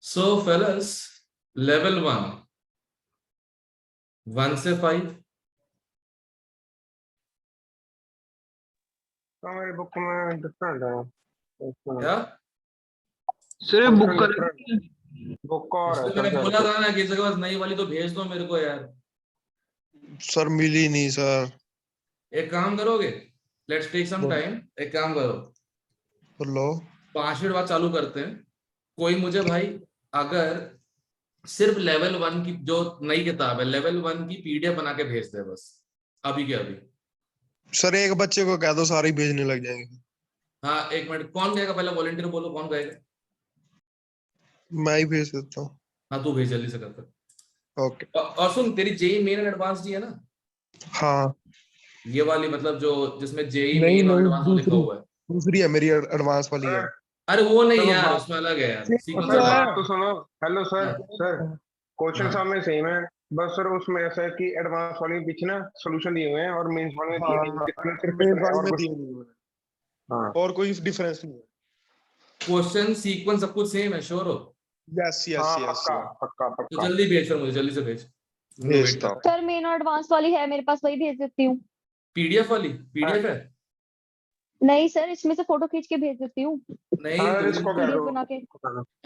So fellas, level 1, 1 से 5। हमारी book में डिफरेंट है क्या सिर्फ बुक का बुक और है इसलिए मैंने सर बोला था ना कि इसके पास नई वाली तो भेज दो मेरे को यार। सर मिली नहीं सर। एक काम करोगे, लेट्स टेक सम टाइम। एक काम करो, बोलो 5 मिनट बाद चालू करते हैं। कोई मुझे भाई अगर सिर्फ लेवल 1 की जो नई किताब है लेवल 1 की पीडीएफ बना के भेज दे बस, अभी के अभी। सर एक बच्चे को कह दो सारे ही भेजने लग जाएंगे। हाँ एक मिनट, कौन कहेगा पहले वॉलंटियर बोलो, कौन कहेगा? मैं ही भेज देता हूँ। हाँ तू भेज जल्दी से कर। ओके। और सुन, तेरी जेई मेन एंड एडवांस दी है ना? हाँ ये वाली मतलब जो जिसमें जेई नहीं मेन और नहीं एडवांस लिखा दूसरी हुआ है। दूसरी है मेरी एडवांस वाली है। अरे वो नहीं चलो यार, बात उसमें अलग है यार, सीक्वेंस सर अलग है। बात तो सुनो। हेलो सर हाँ। सर क्वेश्चन हाँ। सामने सेम है। बस सर उसमें ऐसा है कि एडवांस वाले में पीछे ना सोल्यूशन दिए हुए हैं और मेंस वाले में दिए नहीं हाँ इसमें सिर्फ मेन इतना है वाली और में कुछ। दिए नहीं हुए। हाँ और कोई डिफरेंस नहीं है। क्वेश्चन सीक्वेंस सब कुछ सेम है, श्योर हो? यस यस हाँ यस पक्का पक्का तो पक्का जल्दी भेज, फिर मुझे जल्दी से भेज। मैं वेट भेजता कर। हूँ। सर मेन और एडवांस वाली है मेरे पास, वही भेज देती हूँ। पीडीएफ वाली पीडीएफ है? नहीं सर, इसमें से फोटो खींच के भेज देती हूँ, नहीं अरे तो इसको कह पीडीएफ दो बना के।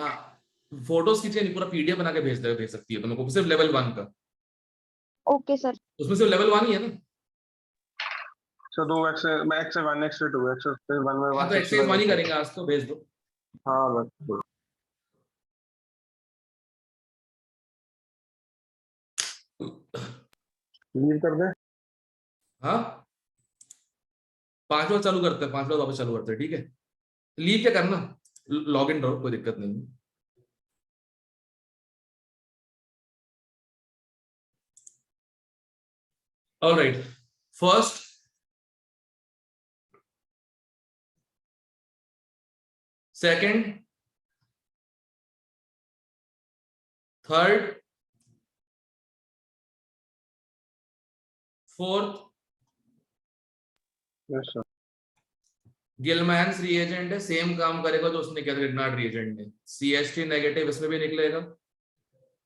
हाँ, फोटोज खींच के नहीं, पूरा पीडीएफ बना के भेज सकती है तो मेरे को सिर्फ लेवल 1 का। Okay sir. उसमें सिर्फ लेवल 1 ही है ना? सर दो एक्स मैं एक्स 1 एक्स 2 एक्स 1 में हाँ तो एक्सरसाइज 1 ही करेंगे आज, तो भेज दो। हाँ बस लीव कर दे। हाँ 5 बजे चालू करते हैं, 5 बजे वापस चालू करते हैं, ठीक है? लीव क्या करना, लॉग इन रहो, कोई दिक्कत नहीं है। Alright, first second third fourth yes sir Gilman's reagent है, सेम काम करेगा जो उसने किया था ग्रिग्नार्ड रिएजेंट ने। सीएसटी नेगेटिव इसमें भी निकलेगा,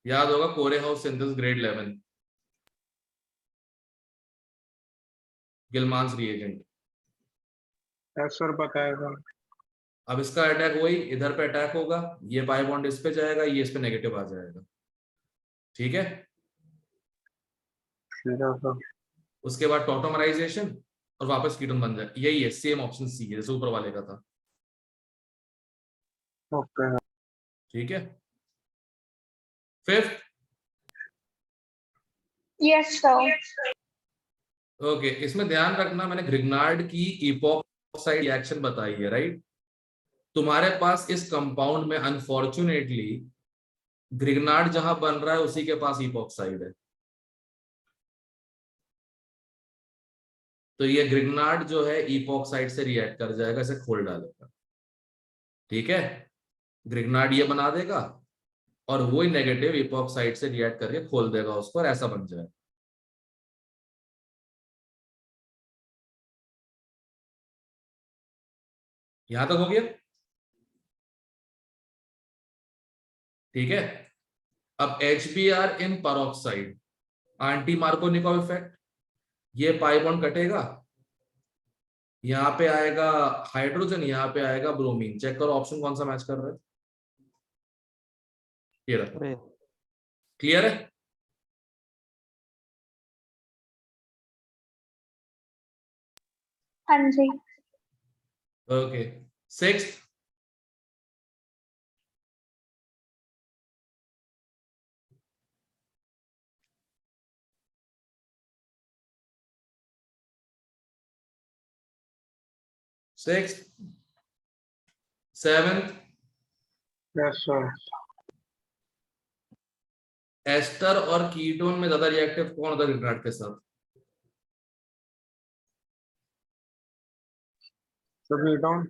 याद होगा, Corey House synthesis grade 11 Gilman's reagent. Yes sir पता है सर। अब इसका अटैक वही इधर पे अटैक होगा, ये बाय बॉन्ड इस पे जाएगा, ये इस पे नेगेटिव आ जाएगा, ठीक है? ठीक है सर। उसके बाद टॉटोमराइजेशन और वापस कीटोन बन जाए, यही है, सेम ऑप्शन सी है जैसे ऊपर वाले का था, ओके ठीक है? Fifth yes sir. ओके, इसमें ध्यान रखना मैंने ग्रिग्नार्ड की इपॉक्साइड रिएक्शन बताई है, राइट? तुम्हारे पास इस कंपाउंड में अनफॉर्चुनेटली ग्रिग्नार्ड जहां बन रहा है उसी के पास इपॉक्साइड है, तो ये ग्रिग्नार्ड जो है इपॉक्साइड से रिएक्ट कर जाएगा, इसे खोल डालेगा, ठीक है? ग्रिग्नार्ड ये बना देगा और वही नेगेटिव इपॉक्साइड से रिएक्ट करके खोल देगा उसको, और ऐसा बन जाएगा। यहां तक हो गया, ठीक है? अब HBr इन परऑक्साइड, एंटी मार्कोनिकोव इफेक्ट, ये पाई बॉन्ड कटेगा, यहाँ पे आएगा हाइड्रोजन, यहाँ पे आएगा ब्रोमीन। चेक करो ऑप्शन कौन सा मैच कर रहा है, ये रहा, क्लियर है? हाँ जी। Okay, sixth sixth seventh yes sir. Ester और कीटोन में ज्यादा रिएक्टिव कौन होता है ग्रिग्नार्ड के साथ? Sir down.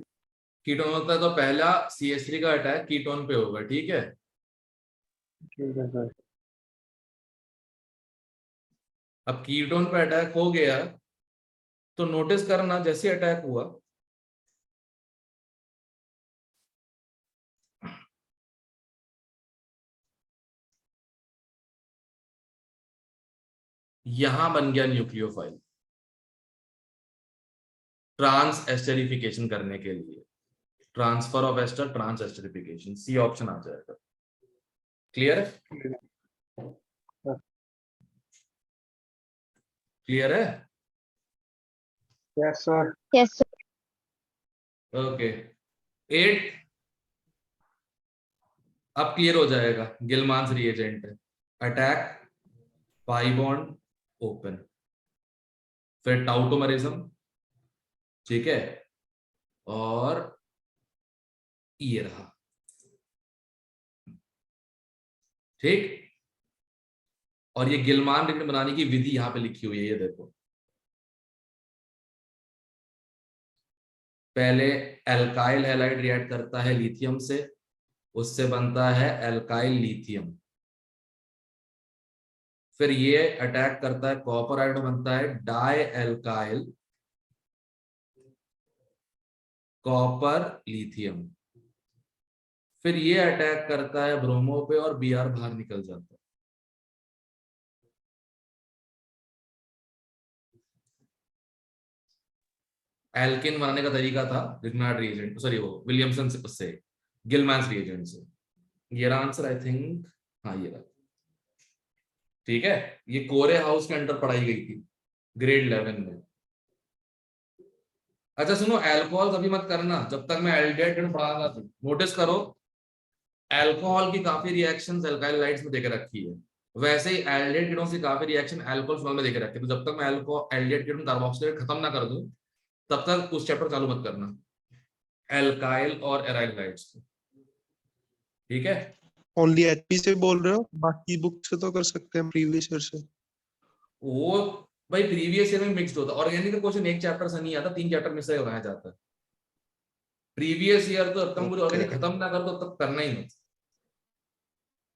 कीटोन होता है तो पहला CH3 का अटैक कीटोन पे होगा, ठीक है? ठीक है सर। अब कीटोन पे अटैक हो गया तो नोटिस करना, जैसे अटैक हुआ यहां बन गया न्यूक्लियोफाइल ट्रांस एस्टरिफिकेशन करने के लिए, transfer of ester trans esterification, C option आ जाएगा। क्लियर है? क्लियर है? Yes sir. Yes sir. Okay 8 अब क्लियर हो जाएगा। गिलमांस रिएजेंट है, अटैक, पाई बॉन्ड, ओपन, फिर टाउटोमरिज्म, ठीक है, और ये रहा, ठीक। और ये गिलमान रिएजेंट बनाने की विधि यहां पे लिखी हुई है, ये देखो। पहले एल्काइल हैलाइड रिएक्ट करता है लिथियम से, उससे बनता है एल्काइल लिथियम। फिर ये अटैक करता है कॉपर आयोड, बनता है डाई एल्काइल कॉपर लिथियम। फिर ये अटैक करता है ब्रोमो पे और Br बाहर निकल जाता है। एल्किन बनाने का तरीका था रिग्नार्ड रिएजेंट, सॉरी वो विलियमसन से, उससे गिलमैन्स रिएजेंट से। ये रहा आंसर आई थिंक, हाँ ये रहा, ठीक है। ये कोरे हाउस के अंडर पढ़ाई गई थी ग्रेड 11 में। अच्छा सुनो, अल्कोहल कभी मत करना जब तक मैं एल्डिहाइड पढ़ाऊंगा। तो नोटिस करो, अल्कोहल की काफी रिएक्शंस अल्काइल हाइड्स में देके रखी है, वैसे ही एल्डिहाइड कीटोन की काफी रिएक्शन अल्कोहल फिनॉल में देके रखी है। तो जब तक मैं एल्डिहाइड कीटोन कार्बोक्सिलेट खत्म ना कर दूं, तब तक उस चैप्टर चालू मत करना, एल्काइल और एराइल हाइड्स को, ठीक है। ओनली एचपी से बोल रहे हो, बाकी बुक से तो कर सकते हैं प्रीवियस ईयर से। वो भाई प्रीवियस ईयर में मिक्स्ड होता है, ऑर्गेनिक का क्वेश्चन एक चैप्टर से नहीं आता, 3 चैप्टर में से बनाया जाता है। प्रीवियस ईयर तो तुम पूरी ओके ऑर्गेनिक खत्म ना कर दो तब करना ही मत,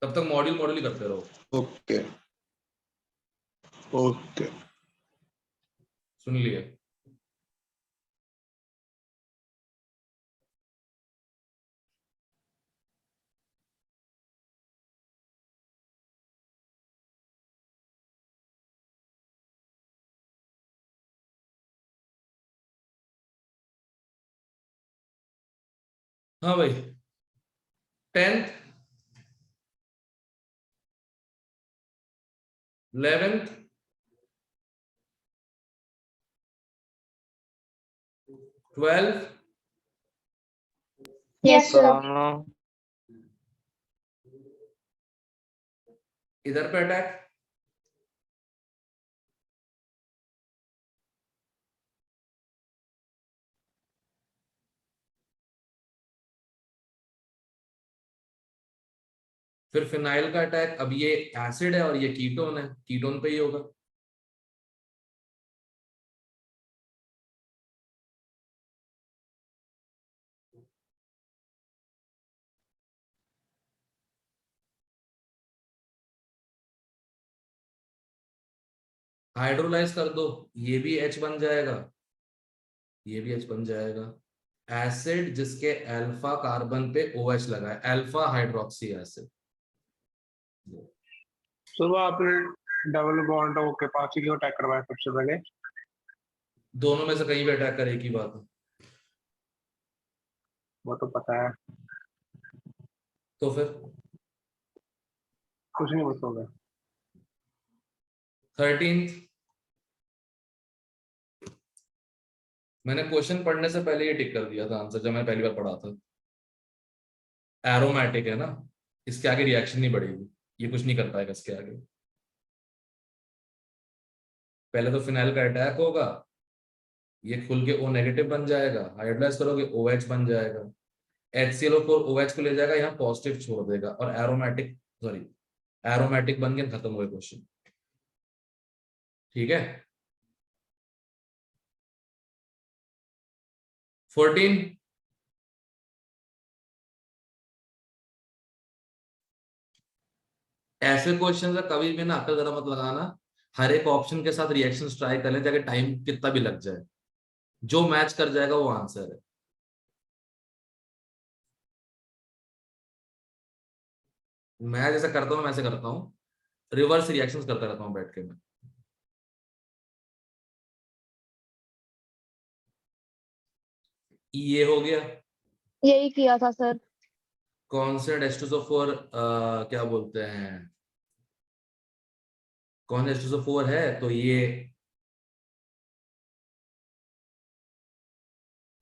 तब तक मॉड्यूल मॉड्यूल ही करते रहो। Okay okay. सुन लिया? हाँ भाई, 10th 11th 12th yes sir. इधर पे अटैक, फिर फिनाइल का अटैक। अब ये एसिड है और ये कीटोन है, कीटोन पे ही होगा। हाइड्रोलाइज कर दो, ये भी H बन जाएगा, ये भी H बन जाएगा। एसिड जिसके अल्फा कार्बन पे OH लगा है, अल्फा हाइड्रोक्सी एसिड। सुबह आपने डबल बॉन्ड के पास ही क्यों अटैक करवाया सबसे पहले? दोनों में से कहीं भी अटैक करे, एक ही बात है। वो तो पता है, तो फिर कुछ नहीं बताओगे। 13th, मैंने क्वेश्चन पढ़ने से पहले ये टिक कर दिया था आंसर, जब मैंने पहली बार पढ़ा था। एरोमेटिक है ना, इसके आगे रिएक्शन नहीं बढ़ेगी, ये कुछ नहीं कर पाएगा इसके आगे। पहले तो फिनाइल का अटैक होगा, ये खुल के O नेगेटिव बन जाएगा, हाइड्रोलाइज करोगे OH बन जाएगा, HClO4 OH को ले जाएगा, यहाँ पॉजिटिव छोड़ देगा, और एरोमेटिक, सॉरी एरोमेटिक बन के खत्म हुए क्वेश्चन, ठीक है। 14, ऐसे क्वेश्चन का कभी भी ना अकल जरा मत लगाना, हर एक ऑप्शन के साथ रिएक्शन ट्राई कर ले, चाहे टाइम कितना भी लग जाए, जो मैच कर जाएगा वो आंसर है। मैं जैसे करता हूँ, मैं ऐसे करता हूँ, रिवर्स रिएक्शंस करता रहता हूँ बैठ के मैं। ये हो गया। यही किया था सर। कॉन्स्टेंट H2SO4 क्या बोलते हैं, कौन H2SO4 है, तो ये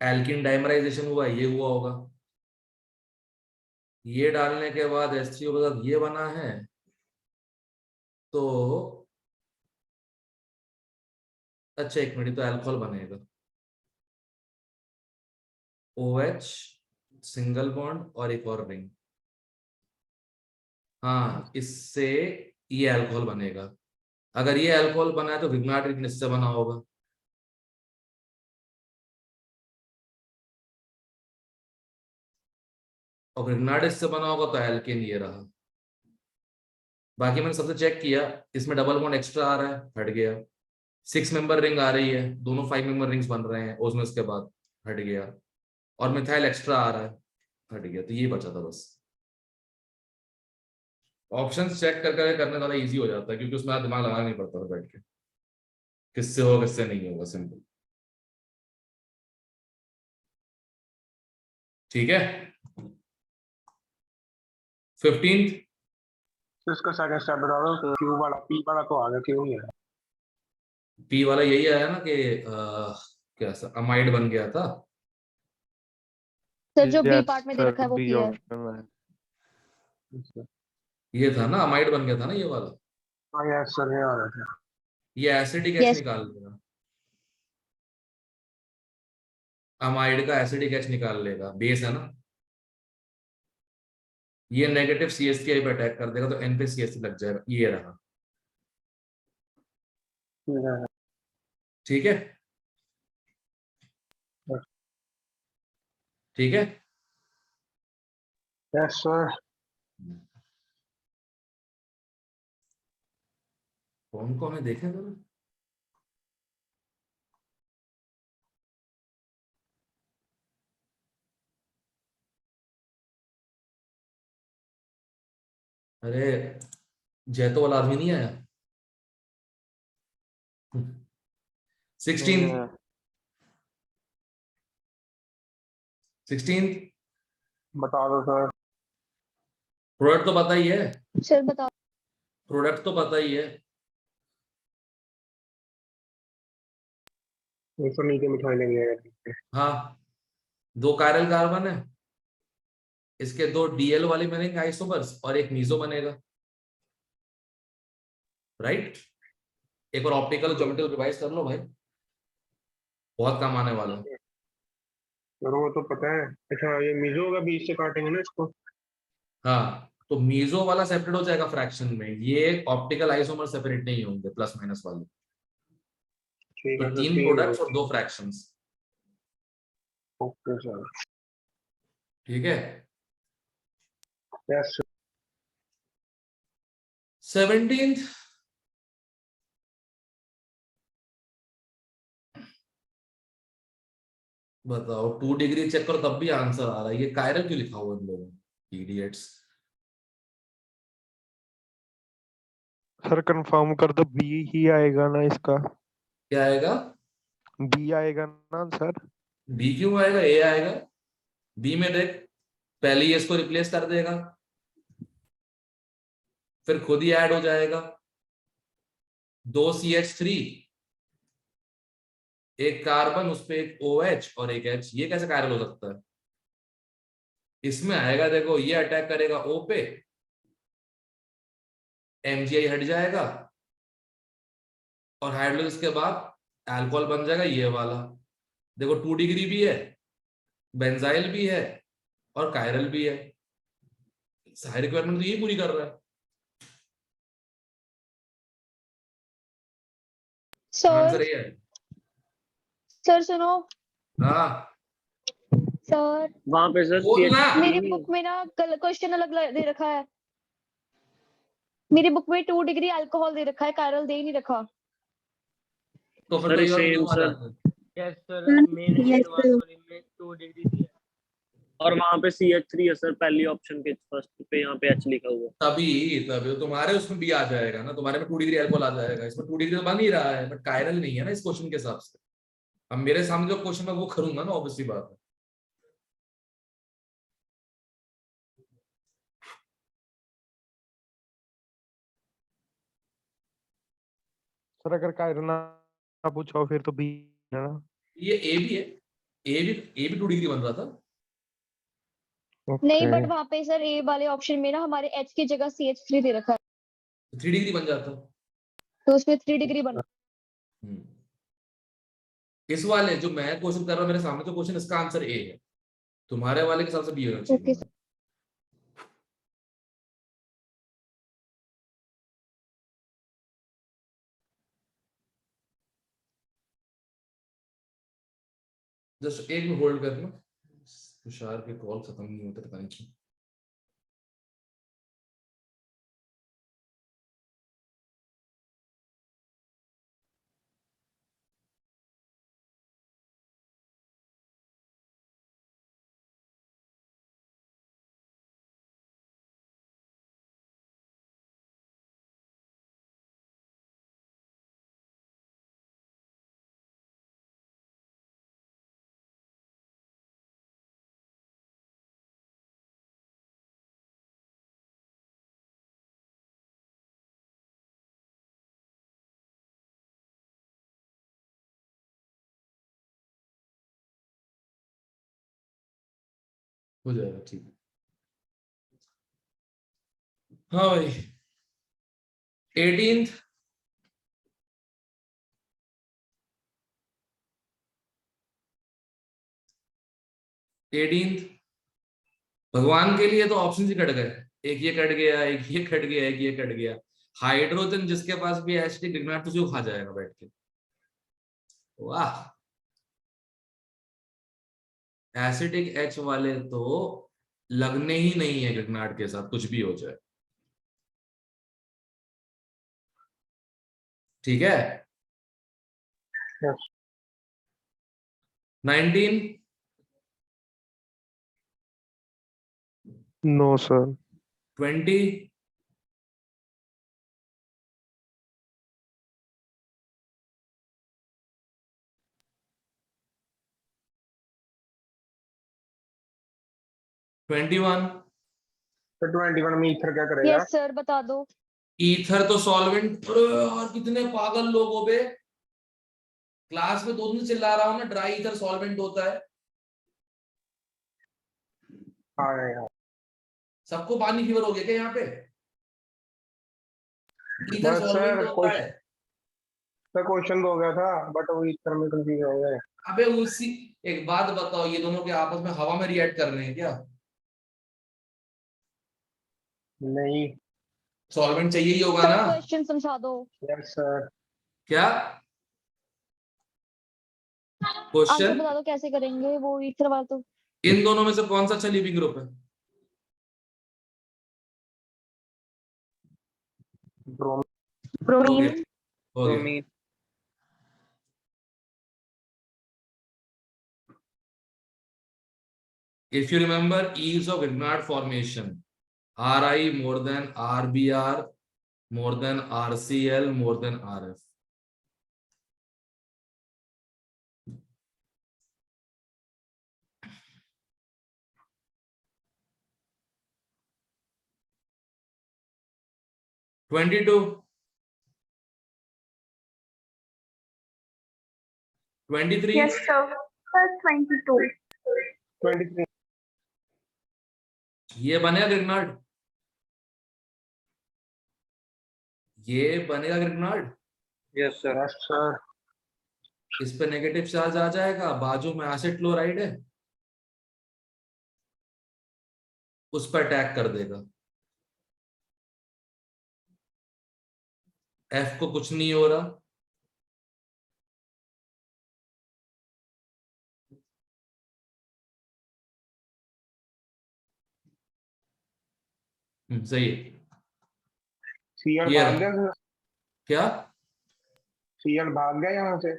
एल्किन डाइमराइजेशन हुआ, ये हुआ होगा। ये डालने के बाद H3O के साथ ये बना है, तो अच्छा एक मिनट, तो अल्कोहल बनेगा OH सिंगल बॉन्ड और एक और रिंग। हाँ, इससे ये अल्कोहल बनेगा। अगर ये अल्कोहल बना है तो विग्नार्ड रिंग इससे बना होगा। और विग्नार्ड इससे बना होगा तो एल्केन ये रहा। बाकी मैंने सबसे चेक किया, इसमें डबल बॉन्ड एक्स्ट्रा आ रहा है, हट गया। 6 मेंबर रिंग आ रही है, दोनों 5 मेंबर रिंग्स बन रहे हैं ओजमोस के बाद, हट गया। और मिथाइल एक्स्ट्रा आ रहा है, हट गया। तो ये बचा था बस। ऑप्शंस चेक करके करने ज्यादा इजी हो जाता है, क्योंकि उसमें दिमाग लगाना नहीं पड़ता था बैठ के, किससे होगा किससे नहीं होगा, सिंपल। ठीक है। 15th तो इसका सेकंड स्टेप बता दो। तो क्यू वाला, पी वाला तो आ गया, क्यू नहीं है। पी वाला यही आया ना कि क्या अमाइड बन गया था। सर जो बी Yes, पार्ट में दे sir, रखा है वो B किया है। option में। ये था ना अमाइड बन गया था ना ये वाला। हाँ यस सर, ये आ रहा था। ये एसिडिक एच Yes. निकाल लेगा, अमाइड का एसिडिक एच निकाल लेगा, बेस है ना। ये नेगेटिव CH3 पे अटैक कर देगा तो N पे CH3 लग जाएगा, ये रहा। ठीक है। ठीक है, ठीक है। Yes sir. कौन कौन है देखें जरा। अरे जैतो वाला आदमी नहीं आया। 16th 16th बता दो सर। प्रोडक्ट तो पता ही है, सर बताओ। प्रोडक्ट तो पता ही है। ऊपर नीचे मिठाई लग जाएगा। हाँ, 2 कायरल कार्बन है, इसके 2 DL वाले बनेंगे आइसोमर्स और एक मीजो बनेगा, राइट। एक बार ऑप्टिकल ज्योमेट्री रिवाइज कर लो भाई, बहुत काम आने वाला है। सर वो तो पता है। अच्छा ये मिजो होगा, बीच से काटेंगे ना इसको। हाँ, तो मीजो वाला सेपरेट हो जाएगा फ्रैक्शन में, ये ऑप्टिकल आइसोमर सेपरेट नहीं होंगे प्लस माइनस वाले। ठीक तो है सर, 3 तीन प्रोडक्ट्स और होगा। 2 फ्रैक्शंस। Okay sir. ठीक है। यस 17th बताओ, 2 डिग्री चेक करो तब भी आंसर आ रहा है। ये कायरल क्यों लिखा हुआ है इन लोगों ने, इडियट्स। सर कंफर्म कर दो, B ही आएगा ना इसका। क्या आएगा? B आएगा ना सर। बी क्यों आएगा, ए आएगा। बी में देख, पहले ही इसको रिप्लेस कर देगा, फिर खुद ही ऐड हो जाएगा। 2 CH3, एक कार्बन, उस पे एक OH और एक H, ये कैसे कायरल हो सकता है? इसमें आएगा देखो, ये अटैक करेगा O पे, MgI हट जाएगा और हाइड्रोलिसिस के बाद अल्कोहल बन जाएगा ये वाला। देखो 2 डिग्री भी है, बेंजाइल भी है और कायरल भी है। सारी रिक्वायरमेंट तो ये पूरी कर रहा है। आंसर सर ये है। सर सुनो। हाँ सर वहां पे सर बोलना। मेरी बुक में ना क्वेश्चन अलग दे रखा है। मेरी बुक में 2 डिग्री अल्कोहल दे रखा है, कायरल दे ही नहीं रखा। तो फिर सर तो ये और सेम क्यों आ सर। जाता है? यस सर, मेन एडवांस में 2 डिग्री दिया है और वहां पे CH3 है सर, पहली ऑप्शन के फर्स्ट पे यहाँ पे H लिखा हुआ है। तभी तभी तुम्हारे उसमें भी आ जाएगा ना, तुम्हारे में 2 डिग्री अल्कोहल आ जाएगा, इसमें 2 डिग्री तो बन ही रहा है, बट कायरल नहीं है ना इस क्वेश्चन के हिसाब से। अब मेरे सामने जो क्वेश्चन है वो करूंगा ना, ऑब्वियसली बात है। सर अगर कायरल ना पूछा हो फिर तो बी है ना। ये ए भी है, ए भी 2 डिग्री बन रहा था। नहीं, ओके बट वहां पे सर ए वाले ऑप्शन में ना हमारे एच की जगह CH3 दे रखा है, 3 डिग्री बन जाता। तो उसमें 3 डिग्री बन। हम्म। इस वाले जो मैं क्वेश्चन कर रहा हूँ मेरे सामने, तो क्वेश्चन इसका आंसर ए है, तुम्हारे वाले के हिसाब से बी होना ओके चाहिए। जस्ट एक मिनट होल्ड करना, तुषार के कॉल खत्म नहीं होते, पता नहीं क्यों। हो जाएगा ठीक है। हाँ भाई, 18th, भगवान के लिए तो ऑप्शन ही कट गए, एक ये कट गया, एक ये कट गया, एक ये कट गया। हाइड्रोजन जिसके पास भी एसिडिक ग्रिग्नार्ड तुझे खा जाएगा बैठ के। वाह, एसिडिक एच वाले तो लगने ही नहीं है ग्रिग्नार्ड के साथ, कुछ भी हो जाए। ठीक है। Yes 19, no sir 20, 21। तो 21 में ईथर क्या करेगा। यस सर, बता दो। ईथर तो सॉल्वेंट। और कितने पागल लोग हो बे, क्लास में 2 दिन से चिल्ला रहा हूं ना, ड्राई ईथर सॉल्वेंट होता है। हाँ यार सबको पानी फीवर हो गया क्या यहाँ पे? ईथर बस सॉल्वेंट सर होता है। क्वेश्चन तो हो गया था बट वो ईथर में कंफ्यूज हो गए। अबे उसी, एक बात बताओ, ये दोनों के आपस में हवा में रिएक्ट कर रहे हैं क्या? नहीं सॉल्वेंट चाहिए ही होगा सर ना। क्वेश्चन समझा दो। यस सर क्या आंसर क्वेश्चन? बता दो कैसे करेंगे वो ईथर वाला तो। इन दोनों में से कौन सा अच्छा लिविंग ग्रुप है? ब्रोम हो गया, ब्रोमीन। हो गया। Bromine. If you remember ease of Grignard formation, Ri more than Rbr more than RCl more than Rf. (22), 23। Yes, sir. Sir, 22. 23 ये बनेगा ग्रिग्नार्ड, ये बनेगा Grignard. Yes sir. Yes sir इस पे नेगेटिव चार्ज आ जाएगा, बाजू में एसिड क्लोराइड है, उस पर अटैक कर देगा। F को कुछ नहीं हो रहा, सही है। सीएल ये भाग रहा। गया। क्या सीएल भाग गया यहाँ से।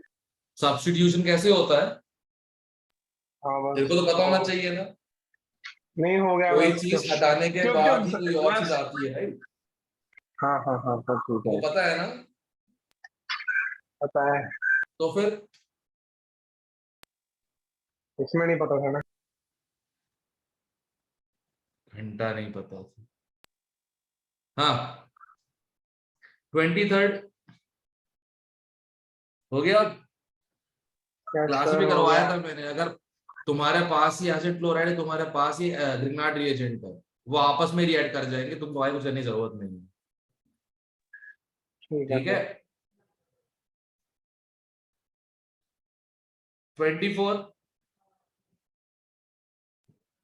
सब्स्टिट्यूशन कैसे होता है? हाँ तेरे बस को तो पता होना चाहिए ना, नहीं हो गया कोई बस चीज हटाने के चुप बाद ही चुप कोई और चीज बस। आती है, राइट? हाँ हाँ हाँ सब ठीक वो है पता है ना। पता है। तो फिर इसमें नहीं पता था ना। घंटा नहीं पता था। हाँ, 23rd, हो गया। Yes, क्लास sir, में हो करवाया गया। था मैंने। अगर तुम्हारे पास ही एसिड क्लोराइड है, तुम्हारे पास ही ग्रिग्नार्ड रिएजेंट है, वो आपस में रिएक्ट कर जाएंगे, तुमको आगे कुछ करने की जरूरत नहीं है। ठीक है ठीक है। सर। 24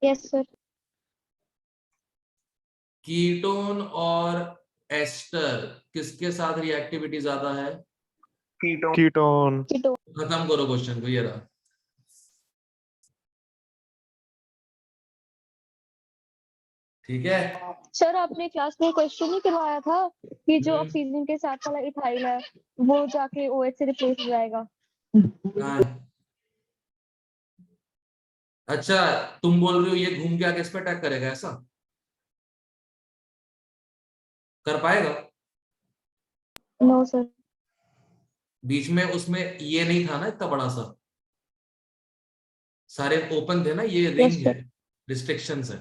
yes sir. कीटोन और एस्टर किसके साथ रिएक्टिविटी ज्यादा है? कीटोन। कीटोन। कीटोन। खत्म करो क्वेश्चन को, ये रहा। ठीक है। सर आपने क्लास में क्वेश्चन नहीं करवाया था कि जो हम्म। ऑक्सीजन के साथ वाला इथाइल है वो जाके OH से रिप्लेस हो जाएगा। कहाँ है? अच्छा, तुम बोल रहे हो ये घूम के आके इस पे अटैक करेगा, ऐसा कर पाएगा? No sir. बीच में उसमें ये नहीं था ना इतना बड़ा सा, सारे ओपन थे ना, ये रिंग Yes, है, sir. रिस्ट्रिक्शंस है।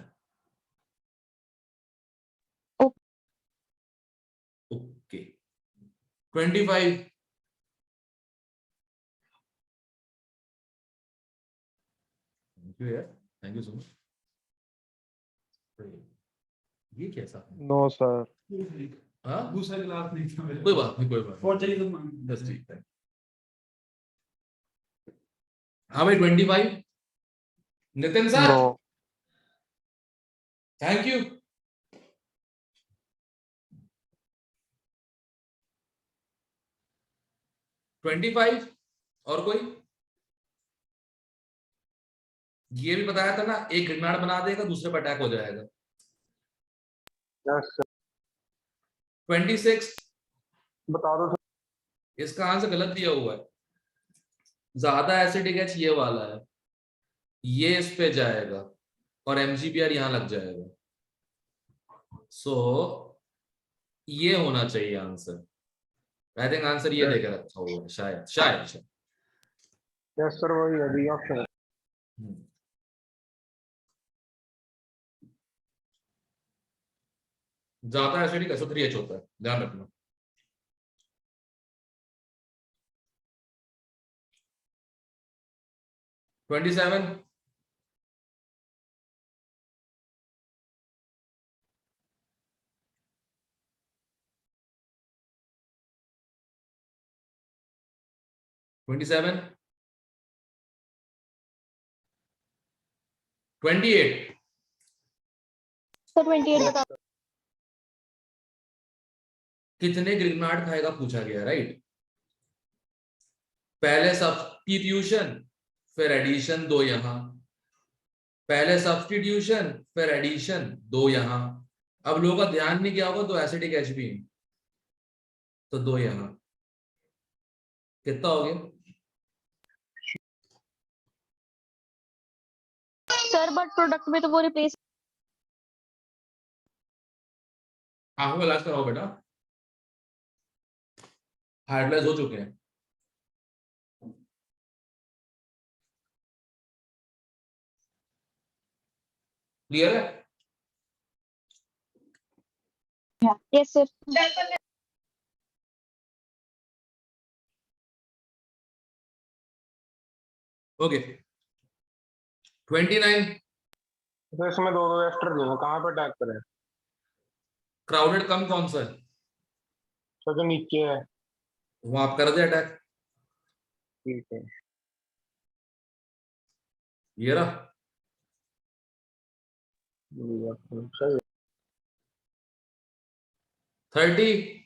Okay. ओके। 25 थैंक यू यार, थैंक यू सो मच। ये कैसा? No sir. हाँ दूसरा गिलास नहीं था मेरे कोई बात नहीं, कोई बात नहीं, और चाहिए तो मांग बस ठीक है। हाँ भाई 25 Nitin sir, no. Thank you. Twenty five और कोई? ये भी बताया था ना, एक ग्रेनेड बना देगा, दूसरे पर अटैक हो जाएगा। Yes sir. 26 बता दो सर। इसका आंसर गलत दिया हुआ है। ज्यादा एसिडिक एच ये वाला है, ये इस पे जाएगा और MgBr यहां लग जाएगा। सो ये होना चाहिए आंसर। आई थिंक आंसर ये देकर रखा हुआ है, शायद शायद शायद। यस सर, वही है, बी ऑप्शन। हम्म। ज्यादा एसिडिक SO3H होता है, ध्यान रखना। ट्वेंटी सेवन 27 28 सर 28 बता। कितने ग्रिग्नार्ड खाएगा पूछा गया, राइट? पहले सब्स्टिट्यूशन फिर एडिशन, दो यहां, पहले सब्स्टिट्यूशन फिर एडिशन, दो यहां। अब लोगों का ध्यान नहीं किया होगा तो एसिडिक एच भी, तो दो यहां, कितना हो गया? सर बट प्रोडक्ट में तो वो रिप्लेस। आंखों का इलाज कराओ बेटा, हाइड्रोलाइज हो चुके हैं। क्लियर है? Yes sir. ओके 29 तो इसमें दो दो एस्टर दिए हैं, कहाँ पे अटैक करें? क्राउडेड कम कौन सा है? सर जो नीचे है। वहां आप कर दे अटैक, ठीक है। ये रहा। बी ऑप्शन सही है। 30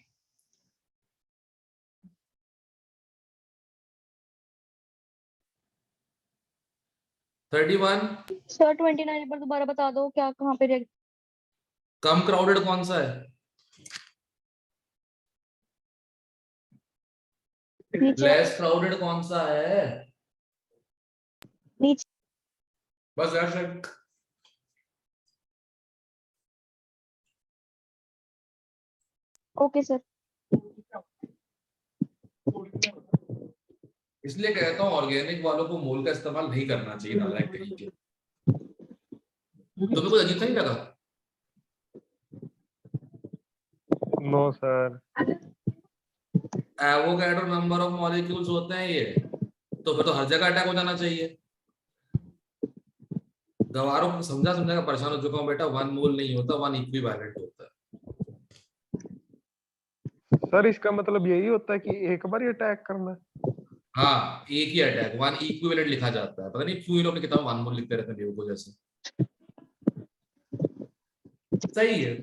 31 सर 29 पर दोबारा बता दो क्या कहाँ पे कम क्राउडेड कौन सा है? नीचे। लेस क्राउडेड कौन सा है? नीचे। बस यार शायद। Okay sir. इसलिए कहता हूँ ऑर्गेनिक वालों को मोल का इस्तेमाल नहीं करना चाहिए, नालायक कहीं के। तुम्हें कुछ अजीब सा नहीं लगा? No sir. Avogadro number of molecules होते हैं ये, तो फिर तो हर जगह अटैक हो जाना चाहिए। गवारों को समझा समझा कर परेशान हो चुका हूँ बेटा, 1 मोल नहीं होता, 1 इक्विवेलेंट होता है। सर इसका मतलब यही होता है कि एक बार ही अटैक करना है? हाँ, एक ही अटैक, 1 इक्विवेलेंट लिखा जाता है। पता नहीं क्यों इन लोग अपनी किताब 1 मोल लिखते रहते हैं बेवकूफ जैसे। सही है,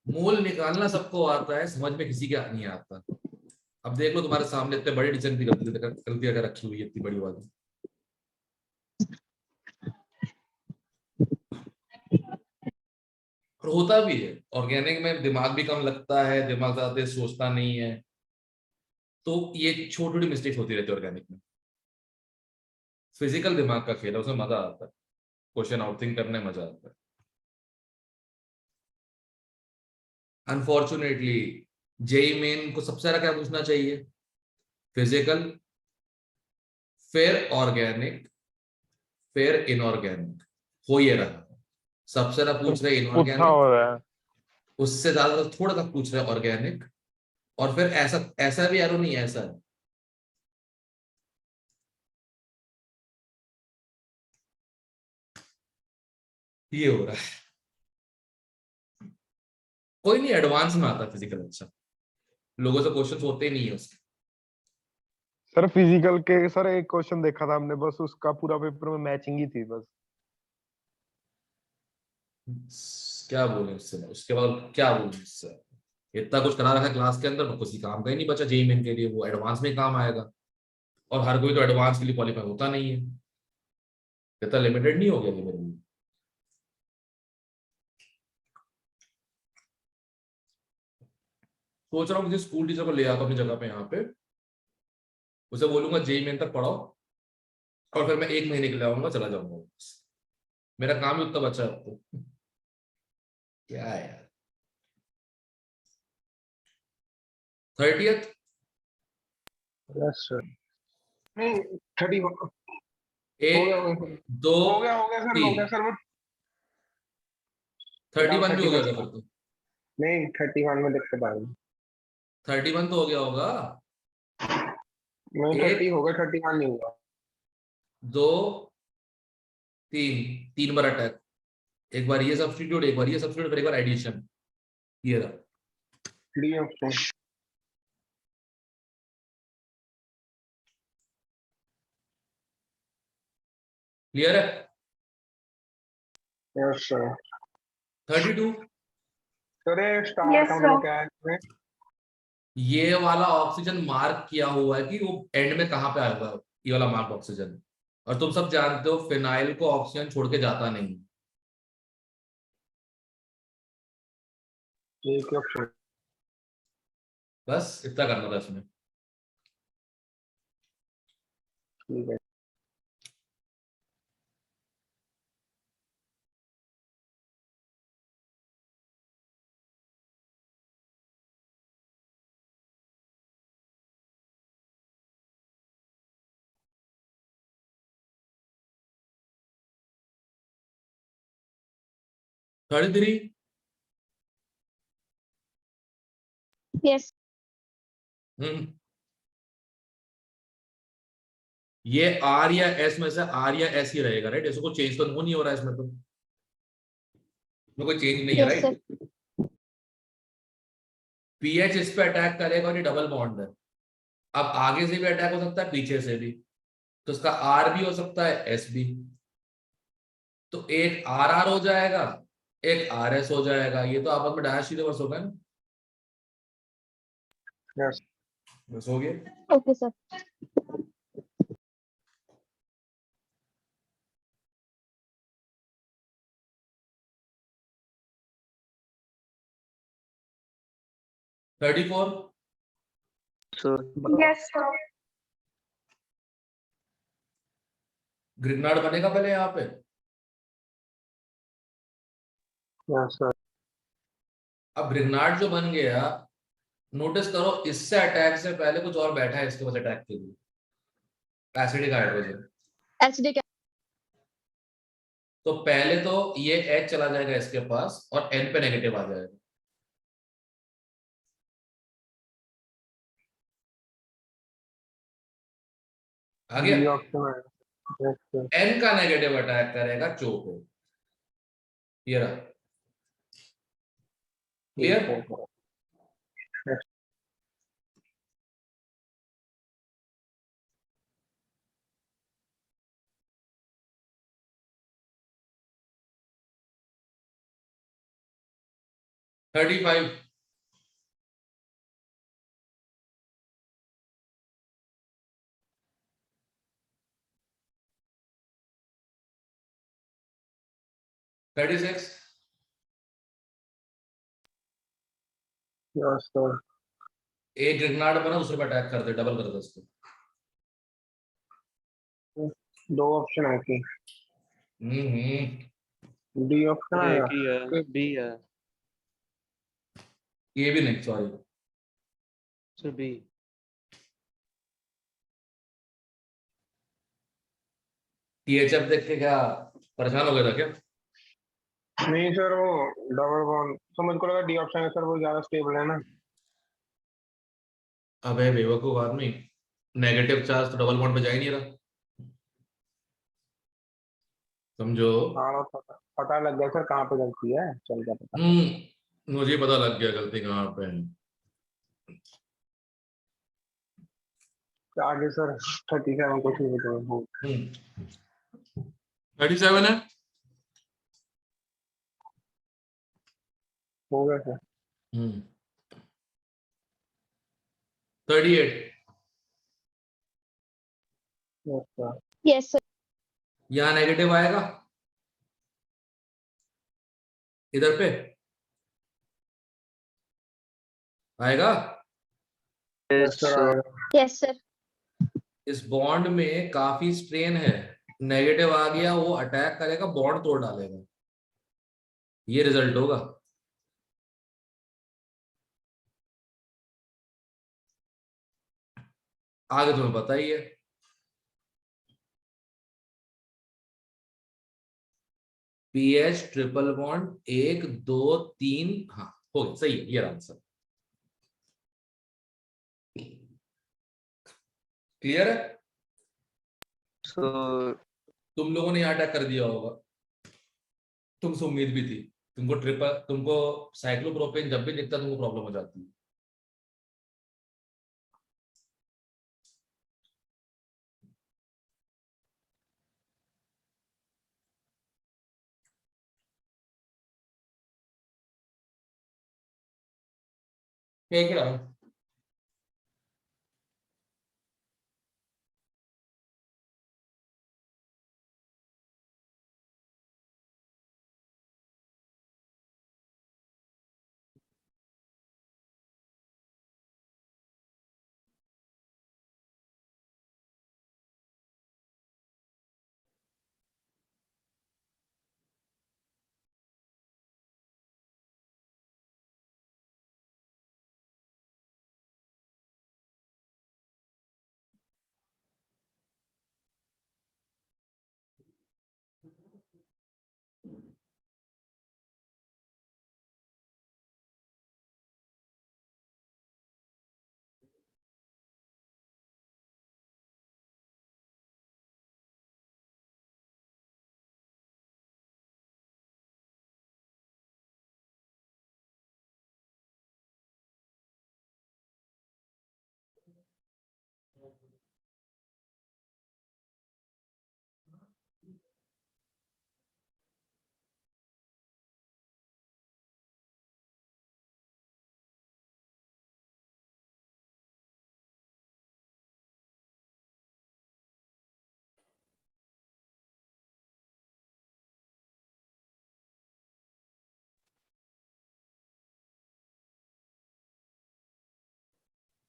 मोल निकालना सबको आता है, समझ में किसी का नहीं आता। अब देख लो तुम्हारे सामने इतने बड़े टीचर की गलती अगर रखी हुई है इतनी बड़ी वाली। और होता भी है, ऑर्गेनिक में दिमाग भी कम लगता है, दिमाग ज्यादा देर सोचता नहीं है, तो ये छोटी छोटी मिस्टेक्स होती रहती है ऑर्गेनिक में। फिजिकल दिमाग का खेल है, उसमें मजा आता है, क्वेश्चन आउटथिंक करने में मजा आता है। अनफॉर्चुनेटली जेई मेन को सबसे ज्यादा क्या पूछना चाहिए? फिजिकल, फिर ऑर्गेनिक, फिर इनऑर्गेनिक। हो ये रहा, सबसे ज्यादा पूछ रहे पुट्ठा इनऑर्गेनिक, हो रहा है। उससे ज्यादा थोड़ा सा पूछ रहे ऑर्गेनिक, और फिर ऐसा ऐसा भी एरो नहीं है, ऐसा है। ये हो रहा है। कोई नहीं, एडवांस में आता फिजिकल अच्छा, लोगों से क्वेश्चन होते ही नहीं है उसके। सर फिजिकल के सर एक क्वेश्चन देखा था हमने, बस उसका पूरा पेपर में मैचिंग ही थी बस। क्या बोले उससे, उसके बाद क्या बोले इससे? इतना कुछ करा रखा है क्लास के अंदर, किसी काम का ही नहीं बचा जेई मेन के लिए, वो एडवांस में काम आएगा। और हर कोई तो एडवांस के लिए क्वालिफाई होता नहीं है, इतना लिमिटेड नहीं हो गया ये मेरे लिए। सोच रहा हूँ किसी स्कूल टीचर को ले आता अपनी जगह पे यहाँ पे, उसे बोलूंगा जेई मेन तक पढ़ाओ, और फिर मैं 1 महीने के लिए आऊंगा, चला जाऊंगा वापस। मेरा काम ही उतना बचा है अब तो। क्या है यार, 30th। Yes sir. नहीं 30 हो गया, 1 2 हो गया सर, हो गया 3, सर वो। 31 भी हो गया था 30 फिर तो। नहीं 31 में दिक्कत आ गई। 31 तो हो गया होगा। नहीं 30 1 हो गया, 31 नहीं हुआ। 2 3, 3 बार अटैक, एक बार ये सब्स्टिट्यूट, एक बार ये सब्स्टिट्यूट, फिर एक बार एडिशन। ये रहा। D option. क्लियर है? Yes sir. 32। Sir star Yes, का sir. मतलब क्या है इसमें? ये वाला ऑक्सीजन मार्क किया हुआ है कि वो एंड में कहां पे आएगा, ये वाला मार्क ऑक्सीजन। और तुम सब जानते हो फिनाइल को ऑक्सीजन छोड़ के जाता नहीं। एक ऑप्शन। बस इतना करना था इसमें। ठीक है। Thirty three. Yes. ये आर या एस में से आर या एस ही रहेगा, राइट? ऐसे कोई चेंज तो नहीं हो रहा है इसमें, तो कोई चेंज नहीं है, Yes, sir. राइट? पीएच इस पे अटैक करेगा और ये डबल बॉन्ड है। अब आगे से भी अटैक हो सकता है, पीछे से भी, तो इसका आर भी हो सकता है, एस भी। तो एक आर आर हो जाएगा, एक आर एस हो जाएगा। ये तो आपस में डैश रिवर्स होगा ना। यस। बस हो गया। Okay, sir. Thirty four. Sir Yes, sir. Grignard बनेगा पहले यहाँ पे। Yes sir. अब ग्रिग्नार्ड जो बन गया, नोटिस करो इससे अटैक से पहले कुछ और बैठा है इसके पास अटैक के लिए, एसिडिक हाइड्रोजन। Acidic. तो पहले तो ये H चला जाएगा इसके पास और N पे नेगेटिव आ जाएगा। आ गया। डी ऑप्शन है। Yes, sir. एन का नेगेटिव अटैक करेगा चो पे। ये रहा। क्लियर? ठीक है। Yes. 35। Thirty six. Yes, sir. एक ग्रिग्नार्ड बना, दूसरे पे अटैक कर दे, डबल कर दे उसको। दो ऑप्शन है कि डी ऑप्शन आएगा। एक ही है, बी है, ये भी नहीं, सॉरी। Sir B. टीएचएफ देख के क्या परेशान हो गया था क्या? नहीं सर, वो डबल बॉन्ड तो मुझको लगा डी ऑप्शन है सर, वो ज्यादा स्टेबल है ना। अबे बेवकूफ आदमी, नेगेटिव चार्ज तो डबल बॉन्ड पे जा ही नहीं रहा। समझो। हाँ वो पता लग गया सर कहाँ पे गलती है, चल गया पता। मुझे पता लग गया गलती कहाँ पे है। आगे सर 37 कुछ नहीं बताया। 37 है। हो गया sir. 38। Yes, sir. Yes, sir. यहाँ नेगेटिव आएगा इधर पे आएगा। Yes, sir, आएगा। Yes, sir. इस बॉन्ड में काफी स्ट्रेन है, नेगेटिव आ गया, वो अटैक करेगा, बॉन्ड तोड़ डालेगा, ये रिजल्ट होगा। आगे तुम्हें पता ही है। पीएच ट्रिपल बॉन्ड 1 2 3, हाँ हो गया, सही है, ये आंसर। क्लियर है? सर तुम लोगों ने यहाँ अटैक कर दिया होगा, तुमसे उम्मीद भी थी। तुमको साइक्लोप्रोपेन जब भी दिखता तुमको प्रॉब्लम हो जाती है। ठीक है।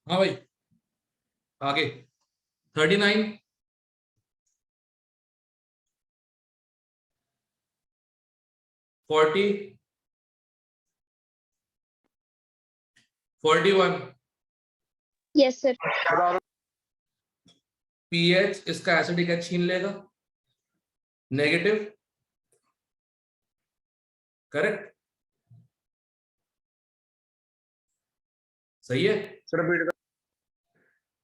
हाँ भाई, आगे 39 40 41। Yes, sir. पीएच इसका एसिडिक एच छीन लेगा, नेगेटिव, करेक्ट, सही है। सर रिपीट कर।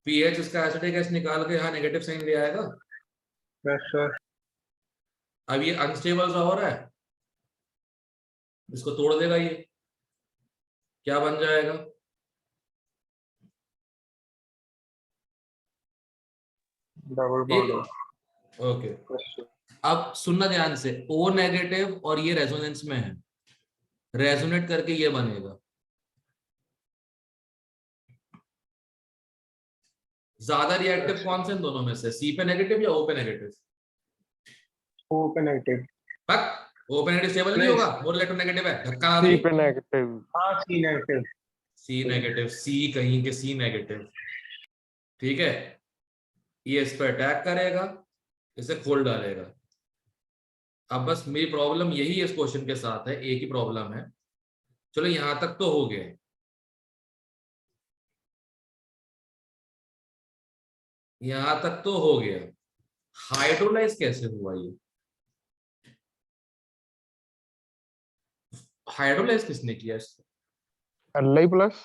पीएच इसका एसिडिक एच निकाल के यहाँ नेगेटिव साइन ले आएगा। Yes sir. अब ये अनस्टेबल सा हो रहा है, इसको तोड़ देगा, ये क्या बन जाएगा? डबल ठीक, बॉन्ड। ओके। Yes sir. अब सुनना ध्यान से, O नेगेटिव और ये रेजोनेंस में है, रेजोनेट करके ये बनेगा। ज्यादा रिएक्टिव कौन से इन दोनों में से, C पे नेगेटिव या O पे नेगेटिव? ओ पे नेगेटिव। O पे नेगेटिव स्टेबल नहीं नहीं। होगा, मोर इलेक्ट्रोनेगेटिव है, धक्का ना सी दे। पे नेगेटिव। हाँ सी नेगेटिव। C नेगेटिव, C कहीं के C नेगेटिव, ठीक है। ये इस पर अटैक करेगा, इसे खोल डालेगा। अब बस मेरी प्रॉब्लम यही इस क्वेश्चन के साथ है, एक ही प्रॉब्लम है। चलो यहां तक तो हो गया, यहां तक तो हो गया। हाइड्रोलाइज कैसे हुआ ये? हाइड्रोलाइज किसने किया इसको? Li plus.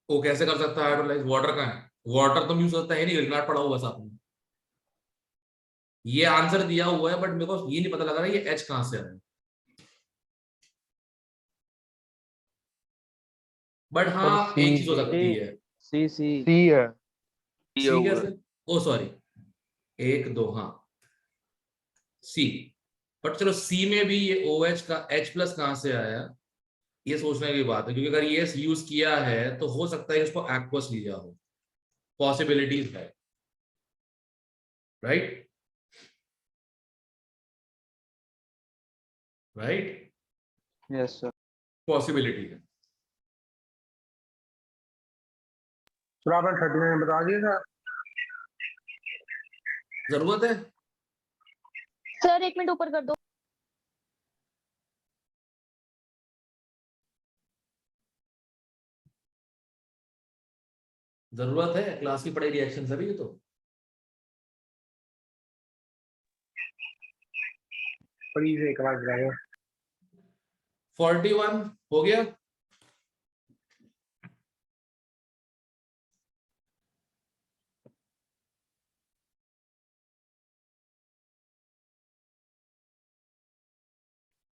वो कैसे कर सकता है हाइड्रोलाइज? वाटर का है, वाटर तो यूज होता है नहीं, रिग्नाट पड़ा हुआ साथ में। ये आंसर दिया हुआ है, बट मेरे को ये नहीं पता लग रहा है ये H कहां से आया। बट हाँ, C एक चीज हो सकती है। सी सी है। सी कैसे? ओ सॉरी, 1 2, हाँ सी। बट चलो सी में भी ये OH का H प्लस कहां से आया, ये सोचने की बात है, क्योंकि अगर ये यूज किया है तो हो सकता है इसको एक्वस लिया हो, पॉसिबिलिटीज है, right right, yes sir. Possibility है। सर आपने 39 बता दिया था। जरूरत है? सर 1 मिनट ऊपर कर दो। जरूरत है, क्लास की पढ़ाई रिएक्शन सभी ये तो। प्लीज एक बार बताइए। 41 हो गया।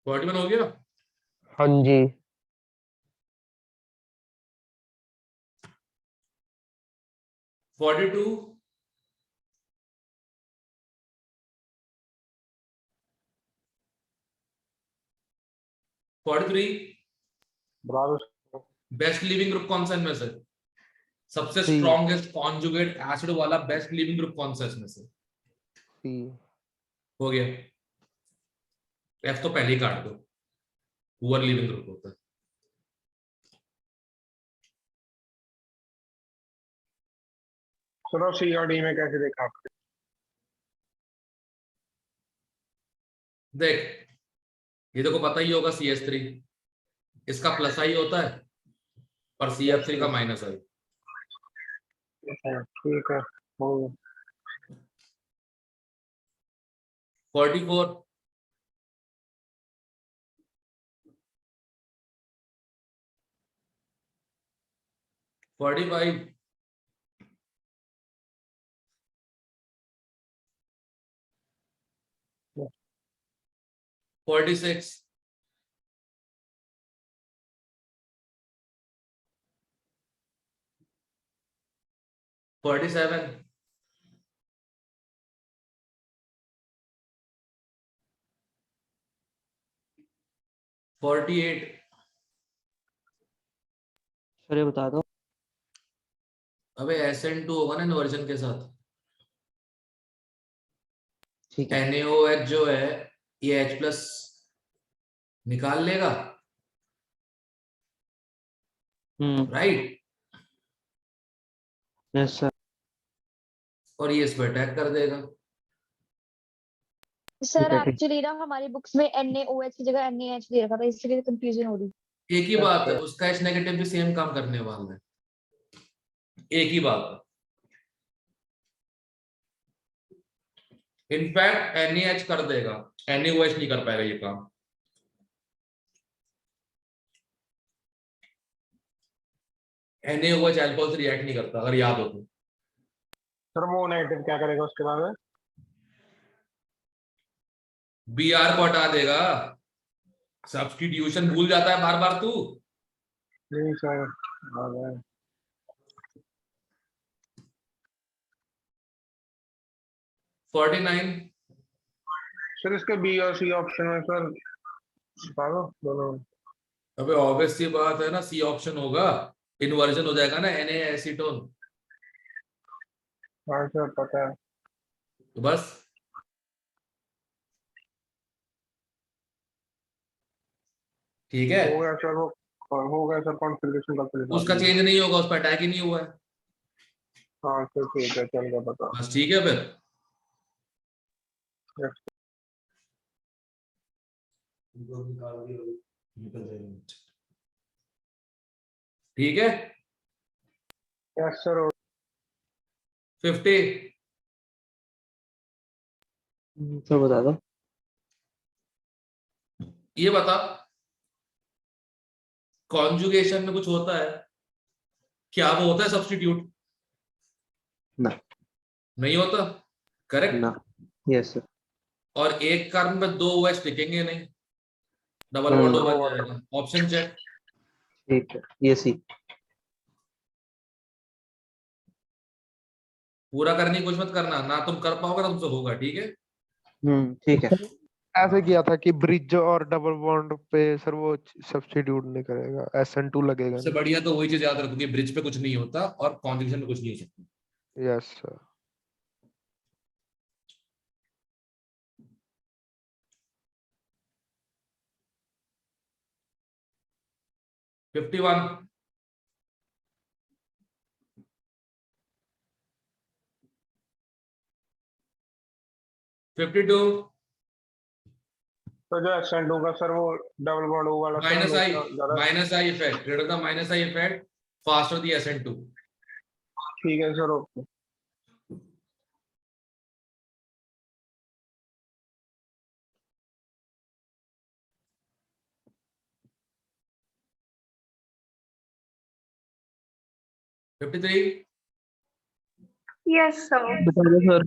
हो गया। हाँ जी। 42, 43। बराबर। बेस्ट लिविंग ग्रुप कौन सा इनमें से? सबसे C। स्ट्रॉन्गेस्ट कॉन्जुगेट एसिड वाला बेस्ट लिविंग ग्रुप कौन सा इसमें से? सी। हो गया। F तो पहले ही काट दो, पुअर लिविंग ग्रुप होता है। चलो सी और डी में कैसे देखा आपने? देख, ये देखो पता ही होगा CH3 इसका प्लस आई होता है और CF3 का माइनस आई। ठीक है, हो गया। 44, 45, 46, 47, 48। सर ये बता दो। अबे SN2 होगा ना इन्वर्जन के साथ। ठीक है। NaOH जो है ये H प्लस निकाल लेगा, राइट, यस सर। और ये इस पर अटैक कर देगा। सर ठीक है, ठीक। एक्चुअली ना हमारी बुक्स में NaOH की जगह NaH दे रखा था, इसलिए कंफ्यूजन हो रही। एक ही बात है, उसका H नेगेटिव भी सेम काम करने वाला है, एक ही बात है। इनफैक्ट NaH कर देगा, NaOH नहीं कर पाएगा ये काम। NaOH अल्कोहल से रिएक्ट नहीं करता, अगर याद हो तो। सर वो नेगेटिव क्या करेगा उसके बाद? Br को हटा देगा। सब्स्टिट्यूशन भूल जाता है बार बार तू। नहीं सर, आ गया। 49। सर इसके बी और सी ऑप्शन में सर बता दो दोनों। अबे ऑब्वियस सी बात है ना, सी ऑप्शन होगा, इन्वर्जन हो जाएगा ना Na एसीटोन। हाँ सर पता है। तो बस ठीक है, हो गया सर वो, हो गया सर कॉन्फ़िगरेशन का उसका चेंज नहीं होगा, उस पर अटैक ही नहीं हुआ है। हाँ सर ठीक है, चल गया पता। बस ठीक है फिर। Yes. ठीक है। Yes sir. 50। तो बता दो। ये बता, कॉन्जुगेशन में कुछ होता है क्या? वो होता है सब्स्टिट्यूट? ना। नहीं होता, करेक्ट। ना। Yes sir. और एक कार्बन में 2 OH टिकेंगे नहीं, डबल बॉन्ड बन जाएगा। Option check. ठीक है, ये सी। पूरा करने की कोशिश मत करना, ना तुम कर पाओगे ना तुमसे होगा, ठीक है। ठीक है। ऐसे किया था कि ब्रिज और डबल बॉन्ड पे सर वो सब्स्टिट्यूट नहीं करेगा, SN2 लगेगा सबसे नहीं। बढ़िया तो वही चीज याद रखोगे, ब्रिज पे कुछ नहीं होता और कॉन्जुगेशन में कुछ नहीं हो सकता। Yes sir. Fifty one. 52। तो जो एक्सटेंड होगा सर वो डबल बॉन्ड वो वाला सर माइनस आई, हमेशा ज्यादा। Minus I effect, greater the minus I effect faster the SN2। ठीक है sir, okay. Fifty three. Yes, sir. बता दो सर।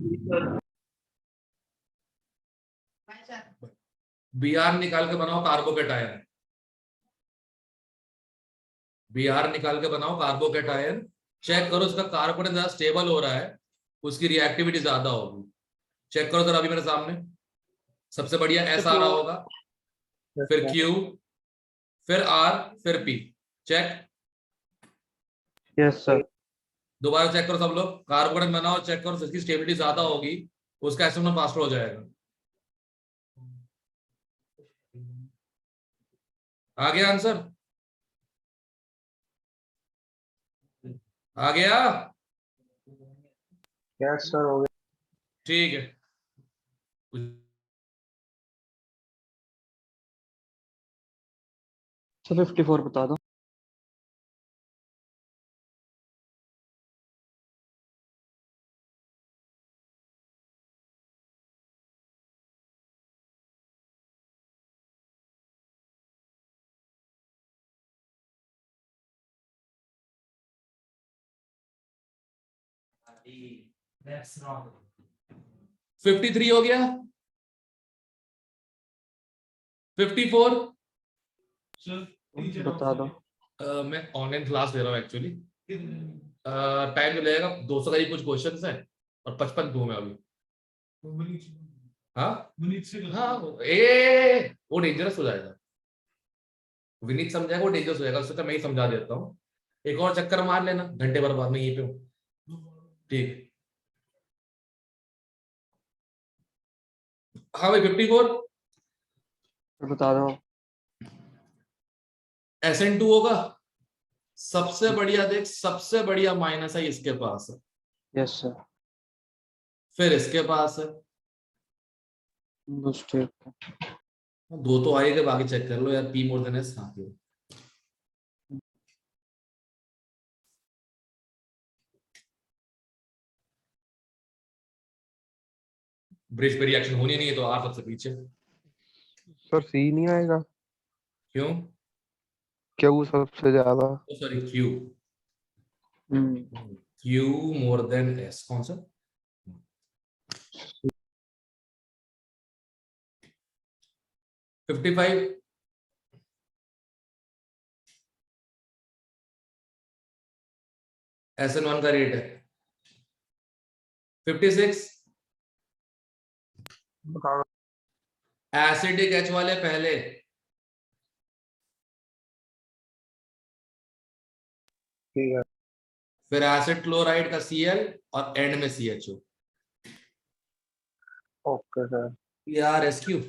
Br निकाल के बनाओ कार्बोकेटायन। Br निकाल के बनाओ कार्बोकेटायन। चेक करो उसका कार्बोकेटायन ज्यादा स्टेबल हो रहा है, उसकी रिएक्टिविटी ज्यादा होगी। चेक करो सर अभी मेरे सामने, सबसे बढ़िया S आ रहा होगा, फिर Q, फिर R, फिर P। चेक। Yes sir. दोबारा चेक करो सब लोग, कार्बोकेटायन बनाओ, चेक करो जिसकी स्टेबिलिटी ज्यादा होगी उसका एसिड फास्टर हो जाएगा। आ गया आंसर? आ गया? यस सर, हो गया। ठीक है। सर 54 बता दो। That's wrong. 53 हो गया। 54। बता दो। मैं ऑनलाइन क्लास ले रहा हूँ एक्चुअली, टाइम जो लगेगा 200 का ही कुछ क्वेश्चन है और 55 दूं मैं अभी। हाँ हाँ, वो डेंजरस हो जाएगा। विनीत समझाएगा, वो डेंजरस हो जाएगा, उससे तो मैं ही समझा देता हूँ। एक और चक्कर मार लेना, घंटे भर बाद में यहीं पे हूँ, ठीक। हाँ भाई 54। बता दो। SN2 होगा। सबसे बढ़िया देख, सबसे बढ़िया माइनस है इसके पास है, यस सर। फिर इसके पास है। बस ठीक है। दो तो आएगा, बाकी चेक कर लो यार, P मोर देन S कहाँ पे? ब्रिज पे रिएक्शन होनी नहीं है तो R सबसे पीछे। सर C नहीं आएगा? क्यों? Q सबसे ज्यादा। Sorry Q। Q more than S, कौन सा? $55 SN1 का रेट है। 56 बताओ। एसिडिक H वाले पहले, ठीक है। फिर एसिड क्लोराइड का Cl और एंड में CHO। Okay sir. PRSQ,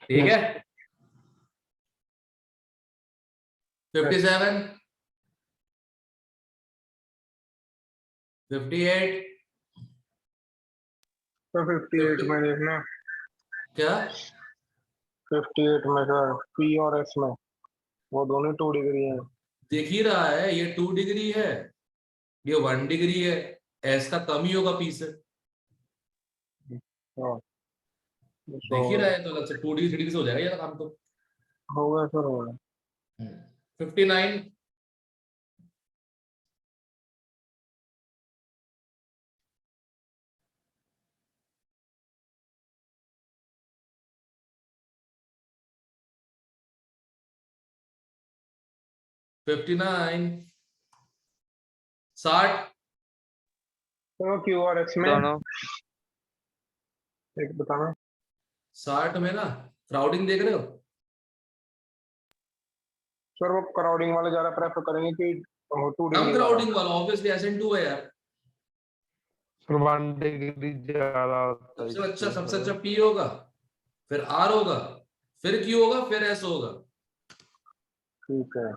ठीक है। 57 58 तो 58 में देखना, क्या? 58 में सर पी और एस में वो दोनों 2 डिग्री हैं। दिख ही रहा है, ये 2 डिग्री है, ये 1 डिग्री है। S का कम ही होगा P से, हाँ, दिख ही रहा है, तो अलग से 2 डिग्री 3 डिग्री से हो जाएगा ये काम तो। होगा सर, होगा। 59 59 60 तो क्यू और एस में दोनों एक बताना। 60 में ना क्राउडिंग देख रहे हो? सर वो क्राउडिंग वाले ज्यादा प्रेफर करेंगे कि 2 कम डिग्री क्राउडिंग वाला ऑब्वियसली SN2 है यार। सर 1 डिग्री ज्यादा होता है सबसे अच्छा P होगा, फिर R होगा, फिर Q होगा, फिर S होगा। ठीक है।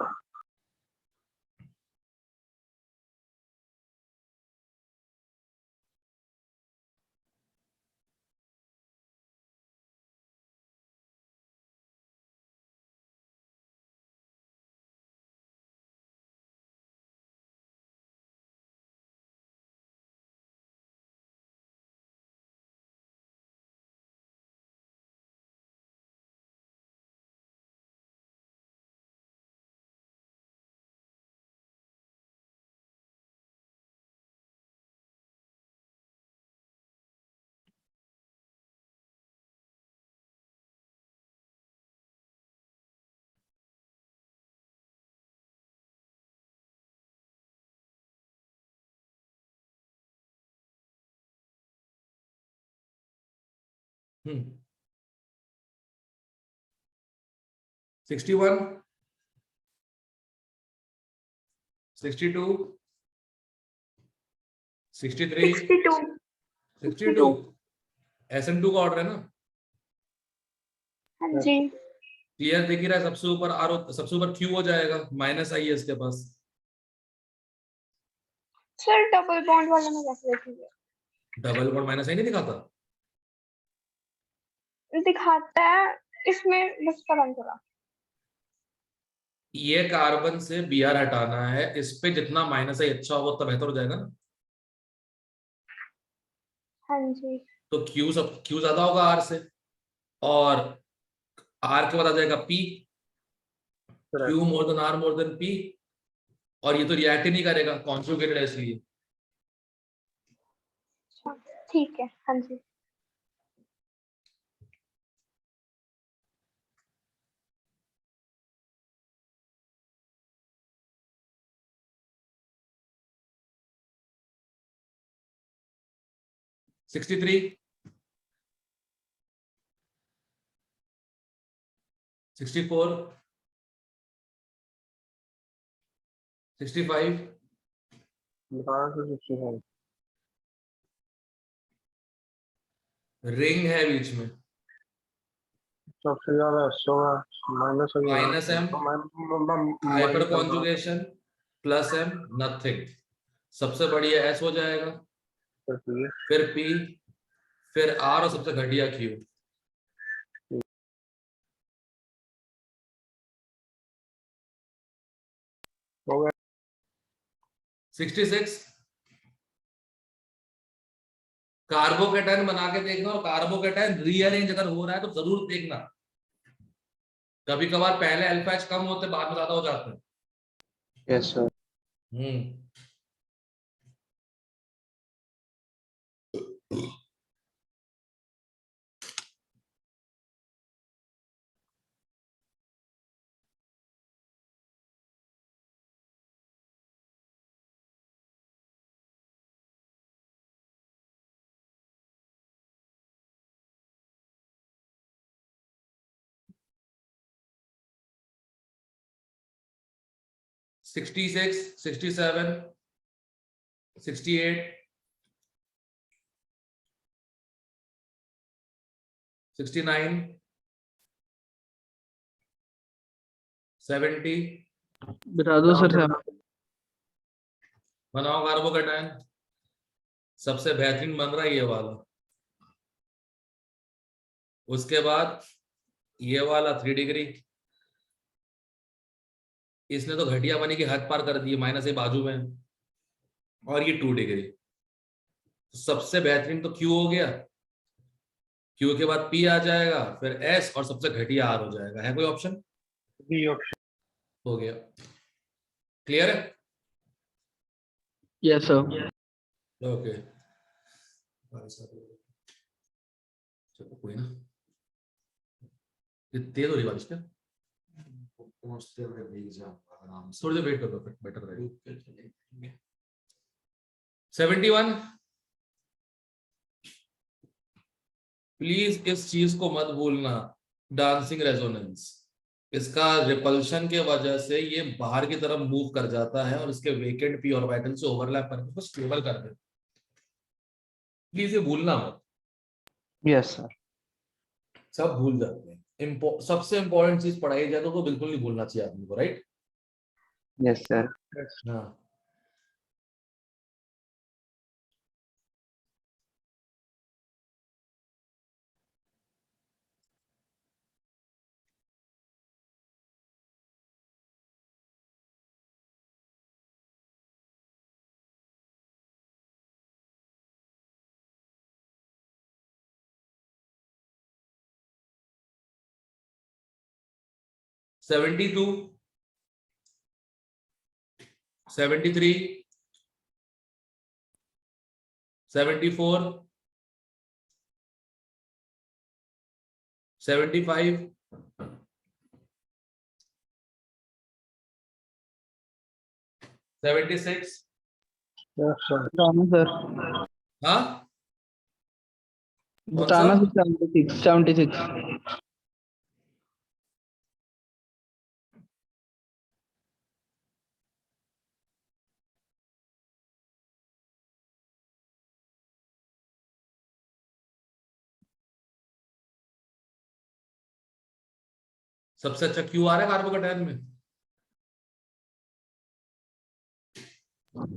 हम्म 61 62 63 62 62 SN2 का ऑर्डर है ना। हाँ जी क्लियर दिख ही रहा है, सबसे ऊपर R, सबसे ऊपर Q हो जाएगा, माइनस आई है इसके पास। सर डबल बॉन्ड वाला में कैसे देखेंगे? डबल बॉन्ड माइनस आई नहीं दिखाता? दिखाता है इसमें, बस पता नहीं चला। ये कार्बन से Br हटाना है, इस पे जितना माइनस आई अच्छा होगा उतना बेहतर हो जाएगा ना। हाँ जी तो Q ज्यादा होगा R से, और R के बाद आ जाएगा P, Q more than R more than P, और ये तो रिएक्ट ही नहीं करेगा, कॉन्जुगेटेड है इसलिए। ठीक है। हाँ जी 63 64 65 बताना सर 65। रिंग है बीच में, सबसे ज्यादा एसओ है, minus minus M hyper conjugation, plus M nothing, सबसे बढ़िया S हो जाएगा, फिर P, फिर R, और सबसे घटिया Q। हो गया 66 कार्बोकेटाइन बना के देखना, और कार्बोकेटाइन रीअरेंज अगर हो रहा है तो जरूर देखना। कभी कभार पहले अल्फा H कम होते बाद में ज्यादा हो जाते हैं। Yes sir. Hmm. Sixty six, 67, 68, 69, 70। बता दो सर साहब। बनाओ कार्बोकेटायन। सबसे बेहतरीन बन रहा है ये वाला। उसके बाद ये वाला 3 डिग्री। इसने तो घटिया बनी की हद पार कर दी, माइनस ए बाजू में, और ये 2 डिग्री। सबसे बेहतरीन तो क्यू हो गया, क्यू के बाद पी आ जाएगा, फिर एस, और सबसे घटिया आर हो जाएगा। है कोई ऑप्शन? B option. हो गया। क्लियर है? Yes sir. ओके। चलो कोई ना, ये तेज हो रही बारिश क्या? थोड़ी देर वेट कर लो, फिर बेटर रहेगा। 71। प्लीज इस चीज को मत भूलना, डांसिंग रेजोनेंस। इसका रिपल्शन के वजह से ये बाहर की तरफ मूव कर जाता है और इसके वेकेंट पी ऑर्बिटल से ओवरलैप करके उसको स्टेबल कर देता है। प्लीज ये भूलना मत। Yes sir. सब भूल जाते हैं। सबसे इंपॉर्टेंट चीज पढ़ाई जाए तो बिल्कुल नहीं भूलना चाहिए आदमी को, राइट? Yes sir. हाँ। Seventy two, 73, 74, 75, 76। Yes sir. बताना सर। हाँ, कौन सा? बताना सर। 76, 76। सबसे अच्छा क्यू आ रहा है कार्बोकेटायन में।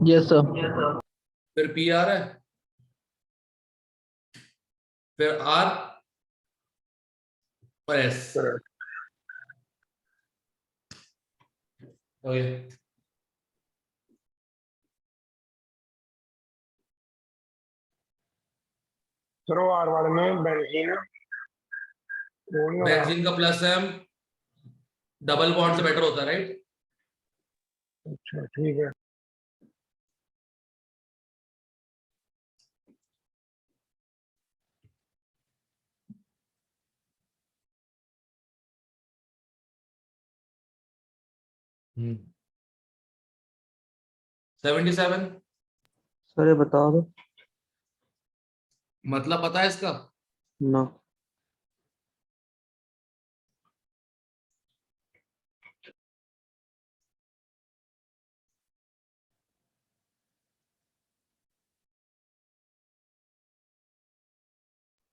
Yes sir. फिर पी आ रहा है, फिर आर और एस। करेक्ट। ओके। सर वो आर वाले में बेंजीन वो नहीं हो रहा। बेंजीन का प्लस एम डबल बॉन्ड से बेटर होता है, राइट? अच्छा ठीक है। हम्म। 77। सर ये बता दो मतलब पता है इसका? ना।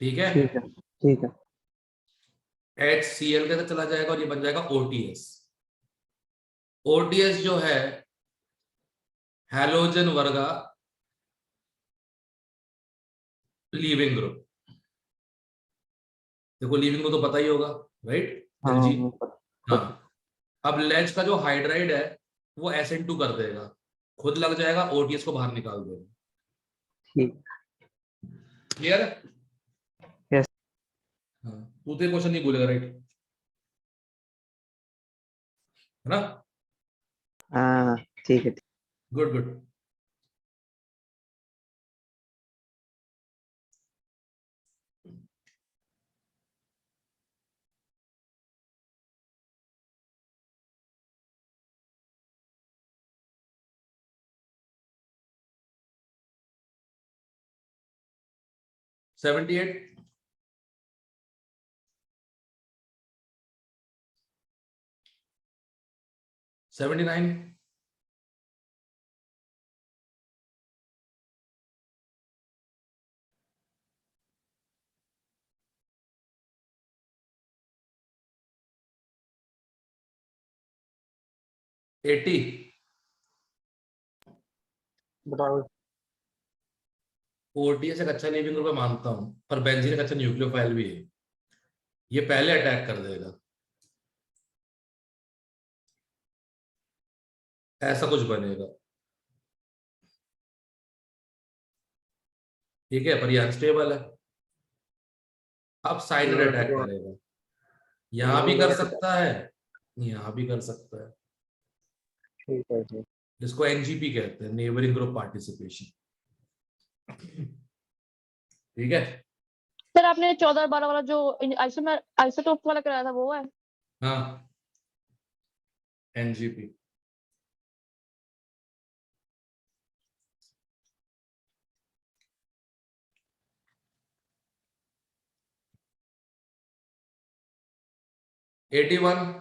ठीक है। ठीक है। ठीक है। HCl के साथ चला जाएगा और ये बन जाएगा OTS। OTS जो है हैलोजन वर्गा लीविंग ग्रुप। देखो लीविंग ग्रुप तो पता ही होगा, राइट? हाँ एलजी। वो हाँ। अब लेज का जो हाइड्राइड है वो SN2 कर देगा, खुद लग जाएगा, OTS को बाहर निकाल देगा। ठीक। क्लियर है? यस। हाँ, तू तो क्वेश्चन नहीं भूलेगा, राइट? है ना? हाँ ठीक है। Good good. $78, $79, $80। बताओ। OTS एक अच्छा लीविंग ग्रुप मानता हूं, पर बेंजीन एक अच्छा न्यूक्लियोफाइल भी है, ये पहले अटैक कर देगा, ऐसा कुछ बनेगा। ठीक है, पर ये अनस्टेबल है, अब साइडेड अटैक करेगा, यहां भी कर सकता है, यहां भी कर सकता है। ठीक है ठीक। जिसको एनजीपी कहते हैं, नेबरिंग ग्रुप पार्टिसिपेशन। ठीक है। सर आपने 14 और 12 वाला जो आइसोटोप वाला कराया था वो है? हाँ, एनजीपी। $81,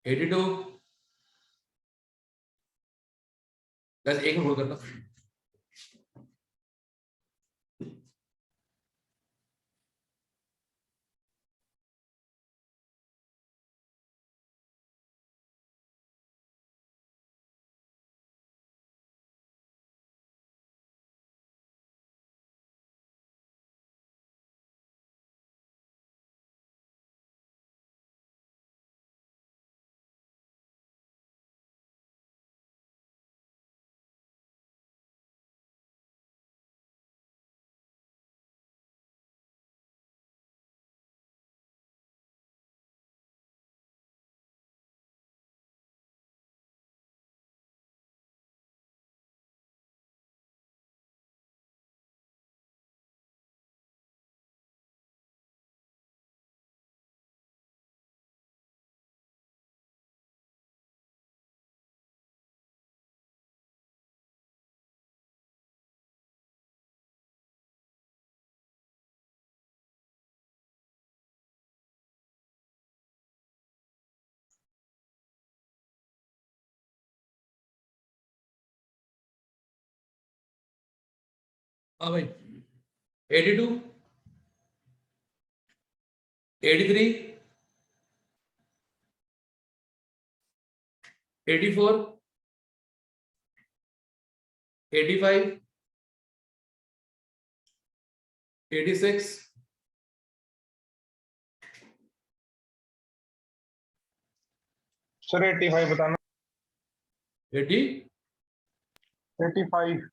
$82। बस एक मिनट करना। हाँ भाई, 82, 83, 84, 85, 86, सर 85 बताना। 80। 85।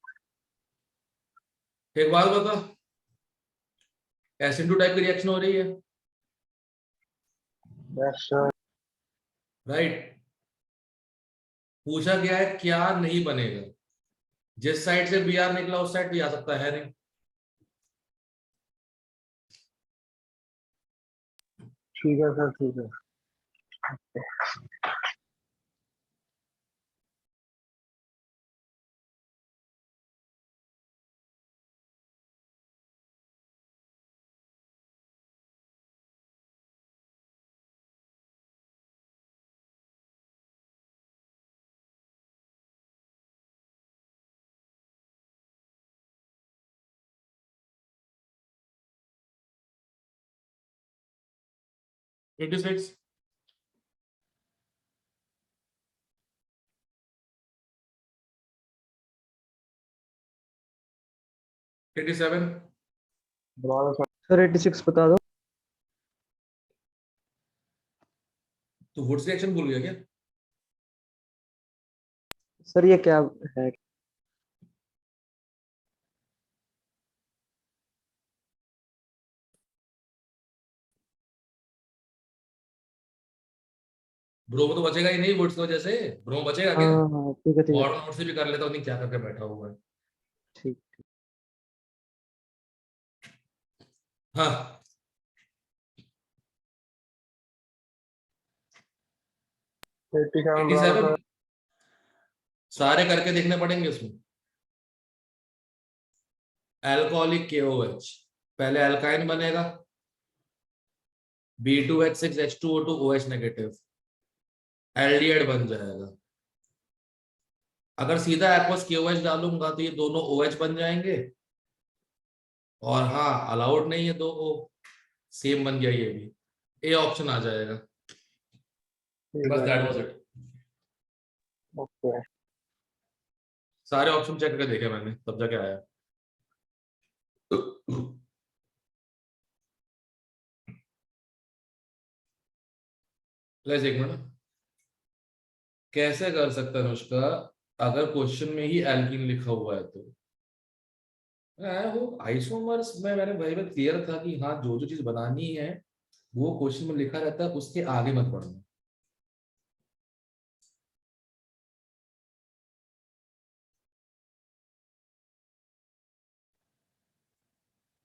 एक बात बता, SN2 टाइप की रिएक्शन हो रही है, यस सर। राइट। पूछा गया है क्या नहीं बनेगा, जिस साइड से Br निकला उस साइड भी आ सकता है नहीं। ठीक है सर ठीक है। Eighty six, 87। बताओ सर। सर 86 बता दो। तू वुड्स रिएक्शन भूल गया क्या? सर ये क्या है? ब्रोमो तो बचेगा ही नहीं वुड्स की वजह से, ब्रोमो बचेगा क्या? हाँ ठीक है ठीक है मॉडर्न नोट से भी कर लेता हूँ, नहीं क्या करके बैठा हुआ है। ठीक। हाँ 87 बता दो 87 सर। सारे करके देखने पड़ेंगे उसमें। अल्कोहलिक KOH, पहले अल्काइन बनेगा B2H6H2O2 OH नेगेटिव, एल्डिहाइड बन जाएगा। अगर सीधा एक्वस KOH डालूंगा तो ये दोनों OH बन जाएंगे, और हाँ अलाउड नहीं है दो O, सेम बन गया ये भी, ए ऑप्शन आ जाएगा। ठीक बस है that sir. Was it. Okay. सारे ऑप्शन चेक करके देखे मैंने तब जाके आया। एक मिनट, कैसे कर सकता है अनुष्का अगर क्वेश्चन में ही एल्कीन लिखा हुआ है तो? वो आइसोमर्स में मैंने भाई में क्लियर था कि हाँ जो जो चीज बनानी है वो क्वेश्चन में लिखा रहता है, उसके आगे मत पढ़ना।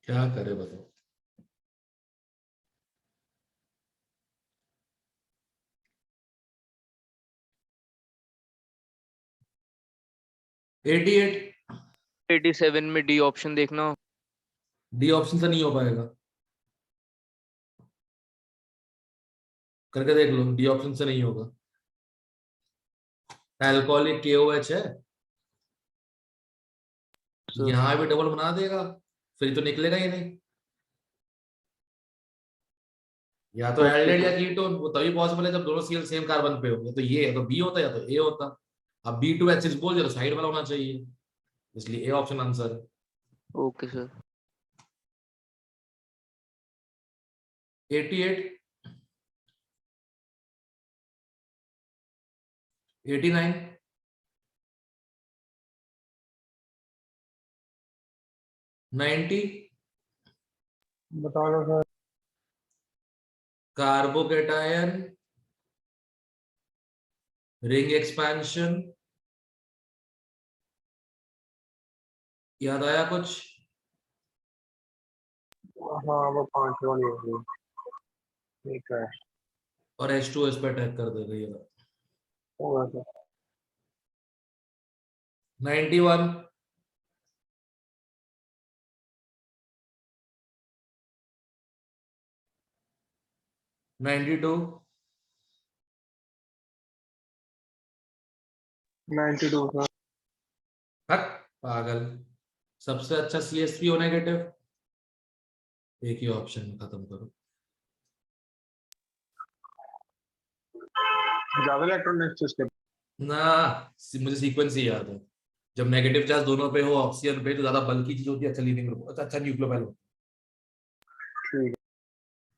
क्या करे बताओ। एटी एट 87 में डी ऑप्शन देखना। डी ऑप्शन से नहीं हो पाएगा, करके देख लो, डी ऑप्शन से नहीं होगा। अल्कोहलिक KOH है, सर यहां भी डबल बना देगा, फिर तो निकलेगा ही नहीं। या तो ओके एल्डिहाइड या सर। कीटोन, वो तभी पॉसिबल है जब दोनों सीएल सेम कार्बन पे हो, या तो ये है तो बी होता है या तो ए होता। अब B2H6 बोल दिया तो साइड वाला होना चाहिए, इसलिए ए ऑप्शन आंसर है। Okay sir. 88, 89, 90, बता दो सर। कार्बोकेटायन, रिंग एक्सपेंशन, याद आया कुछ? हाँ वो 5 वाली होगी। ठीक है। और H2 इस पे अटैक कर देगा ये वाला। होगा सर। 91, 92, 92 सर। हट पागल, सबसे अच्छा CH3O नेगेटिव, एक ही ऑप्शन में खत्म करो। ज्यादा इलेक्ट्रॉनिक्स इसके। ना मुझे सीक्वेंस ही याद है, जब नेगेटिव चार्ज दोनों पे हो ऑक्सीजन पे तो ज्यादा बल्कि चीज होती है, अच्छा लीविंग ग्रुप, अच्छा न्यूक्लियोफाइल होता ठीक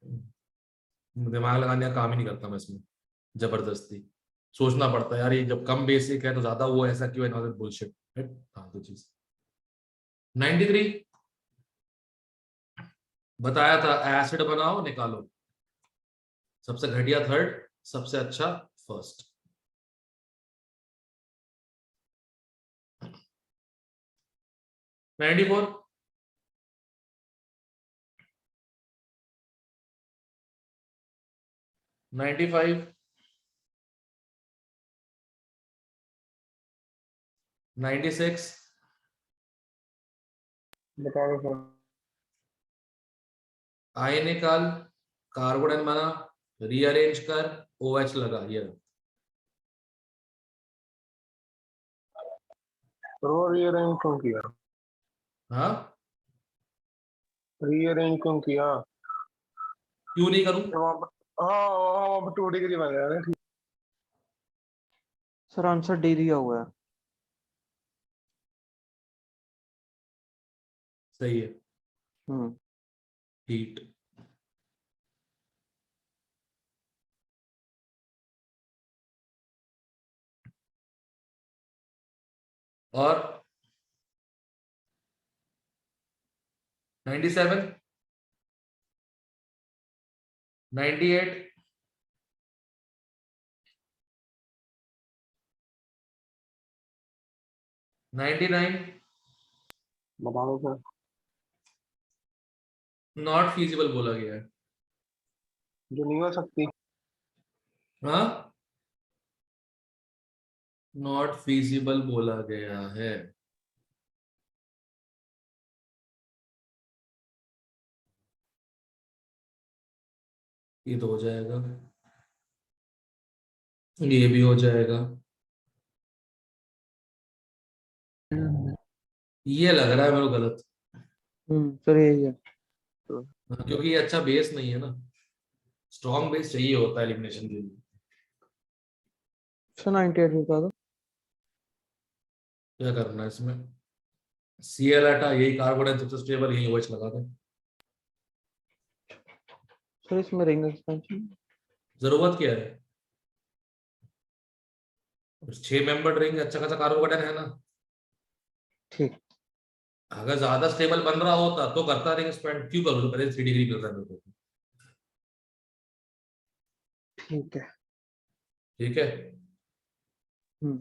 है। दिमाग लगाने का काम ही नहीं करता मैं इसमें, जबरदस्ती सोचना पड़ता है यार, ये जब कम बेसिक है तो ज्यादा वो ऐसा क्यों है, बुलशिट हाँ तो चीज। 93, बताया था एसिड बनाओ निकालो, सबसे घटिया थर्ड, सबसे अच्छा फर्स्ट। 94, 95, 96, बता दो सर। आई निकाल, कार्बोडन बना, रीअरेंज कर, OH लगा, ये तो वो रीअरेंज क्यों किया? हाँ रीअरेंज क्यों किया? क्यों नहीं करूं? तो वहाँ पर हाँ वहाँ पर 2 डिग्री बन जाएगा। ठीक। सर आंसर डी दिया हुआ है। सही है, हम्म। हीट। और 97, 98, 99 बता दो सर। नॉट फीजिबल बोला गया है। जो नहीं हो सकती। हाँ, नॉट फीजिबल बोला गया है। ये तो हो जाएगा, ये भी हो जाएगा। ये लग रहा है मेरे को गलत, सर यही है। क्योंकि ये अच्छा बेस नहीं है ना, स्ट्रॉन्ग बेस चाहिए होता है एलिमिनेशन के लिए। सर 98 बता दो। क्या करना है इसमें, Cl हटा, यही कार्बन है सबसे स्टेबल, यही OH लगा दे। सर इसमें रिंग एक्सपेंशन। जरूरत क्या है, 6 मेंबर रिंग अच्छा खासा कार्बोकेटाइन है ना। ठीक। अगर ज्यादा स्टेबल बन रहा होता तो करता रिंग एक्सपेंड, क्यों करूँ, पहले 3 डिग्री मिल रहा है मेरे को। ठीक है। ठीक है। हम्म।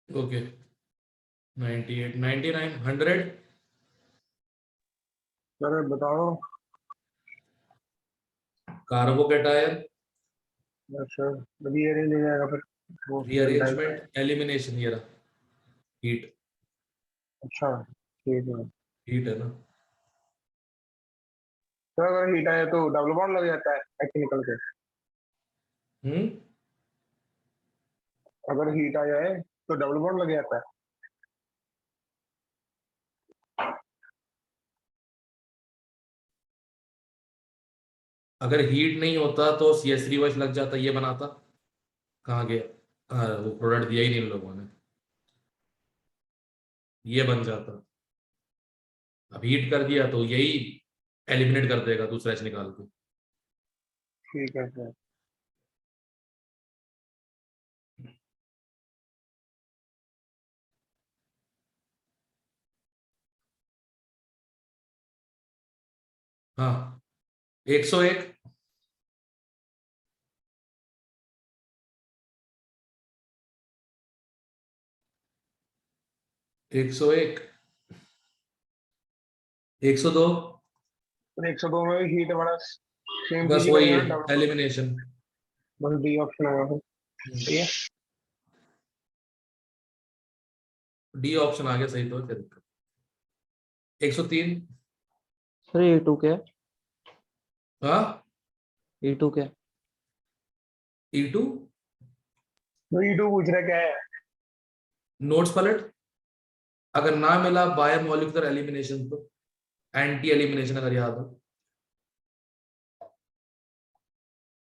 ओके, 98 99 100 सर बताओ। कार्बोकेटाइन सर रीअरेंज हो जाएगा फिर वो सेम टाइप। रीअरेंजमेंट एलिमिनेशन, ये रहा हीट। अच्छा ठीक है। हीट है ना। सर अगर हीट आए तो डबल बॉन्ड लग जाता है एच निकल के। हम्म, अगर हीट आ जाए तो डबल बॉन्ड लग जाता है। अगर हीट नहीं होता तो CH3OH लग जाता, ये बनाता। कहाँ गया, हाँ वो प्रोडक्ट दिया ही नहीं इन लोगों ने, ये बन जाता। अब हीट कर दिया तो यही एलिमिनेट कर देगा दूसरा H निकाल के। ठीक है सर। हाँ, 101 101 102, 102 में भी हीट बड़ा सेम बस चीज ही वही बनेगा है ना डबल। एलिमिनेशन। बस डी ऑप्शन आएगा फिर। सही है। डी ऑप्शन आ गया सही, तो क्या दिक्कत। 103, सर ये टू क्या है? हाँ E2 क्या है? E2 तो E2 पूछ रहा क्या है। नोट्स पलट, अगर ना मिला बायोमोलिकुलर एलिमिनेशन तो एंटी एलिमिनेशन, अगर याद हो।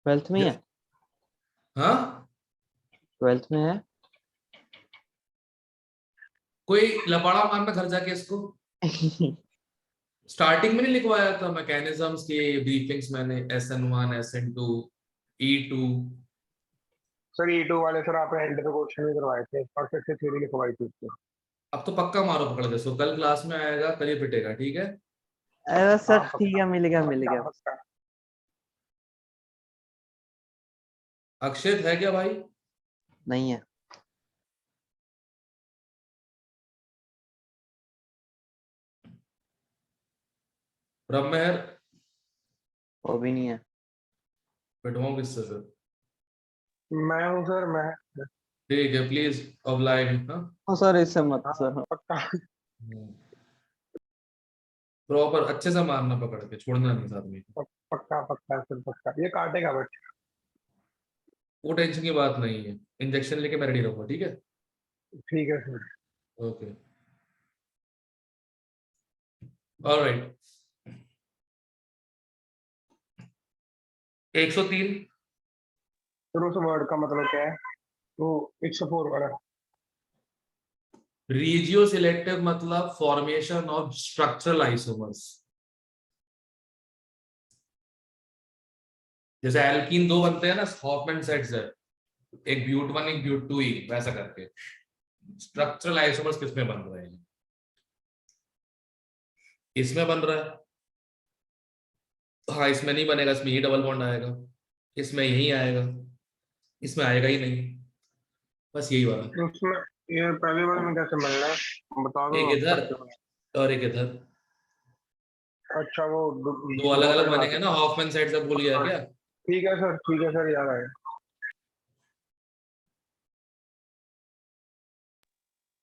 12th में ही है? हाँ 12th में है। कोई लपाड़ा मारना घर जाके इसको। स्टार्टिंग में नहीं लिखवाया था मैकेनिज्म्स के ब्रीफिंग्स मैंने, SN1 SN2 E2। Sir E2 वाले सर आपने एंड पे क्वेश्चन भी करवाए थे और फिर से थ्योरी लिखवाई थी उसको। अब तो पक्का मारो पकड़ के इसको, कल क्लास में आएगा, कल ही पिटेगा, ठीक है। अरे सर हाँ, ठीक है, मिल गया मिल पक्का गया। पक्का। अक्षित है क्या भाई? नहीं है। ब्रह्महर वो भी नहीं है। पिटवाऊं किससे फिर? मैं हूँ सर, मैं। ठीक है, प्लीज ऑब्लाइज। हाँ हाँ सर, इससे मत हाँ, सर। पक्का। प्रॉपर अच्छे से मारना पकड़ के, छोड़ना नहीं साथ में। पक्का पक्का सर पक्का, ये काटेगा बट। वो टेंशन की बात नहीं है, इंजेक्शन लेके मैं रेडी रहूंगा, ठीक है। ठीक है सर। Okay alright. 103 फिर उस वर्ड का मतलब क्या है? वो 104 वाला। रीजियो सिलेक्टिव मतलब फॉर्मेशन ऑफ स्ट्रक्चरल आइसोमर्स। जैसे एल्कीन दो बनते हैं ना, हॉफमैन सेट्स है, एक ब्यूट 1 एक ब्यूट 2 ही, वैसा करके स्ट्रक्चरल आइसोमर्स किसमें बन रहे हैं? इसमें बन रहा है। हाँ इसमें नहीं बनेगा, इसमें ही डबल बॉन्ड आएगा, इसमें यही आएगा, इसमें आएगा ही नहीं, बस यही वाला। उसमें ये पहले वाले में कैसे मिलना है बता दो एक आप इधर करके बना। और एक इधर, अच्छा वो दो अलग अलग पे बना बनेंगे ना, हॉफमैन सेट्स, अब भूल गया क्या? ठीक है सर याद आया।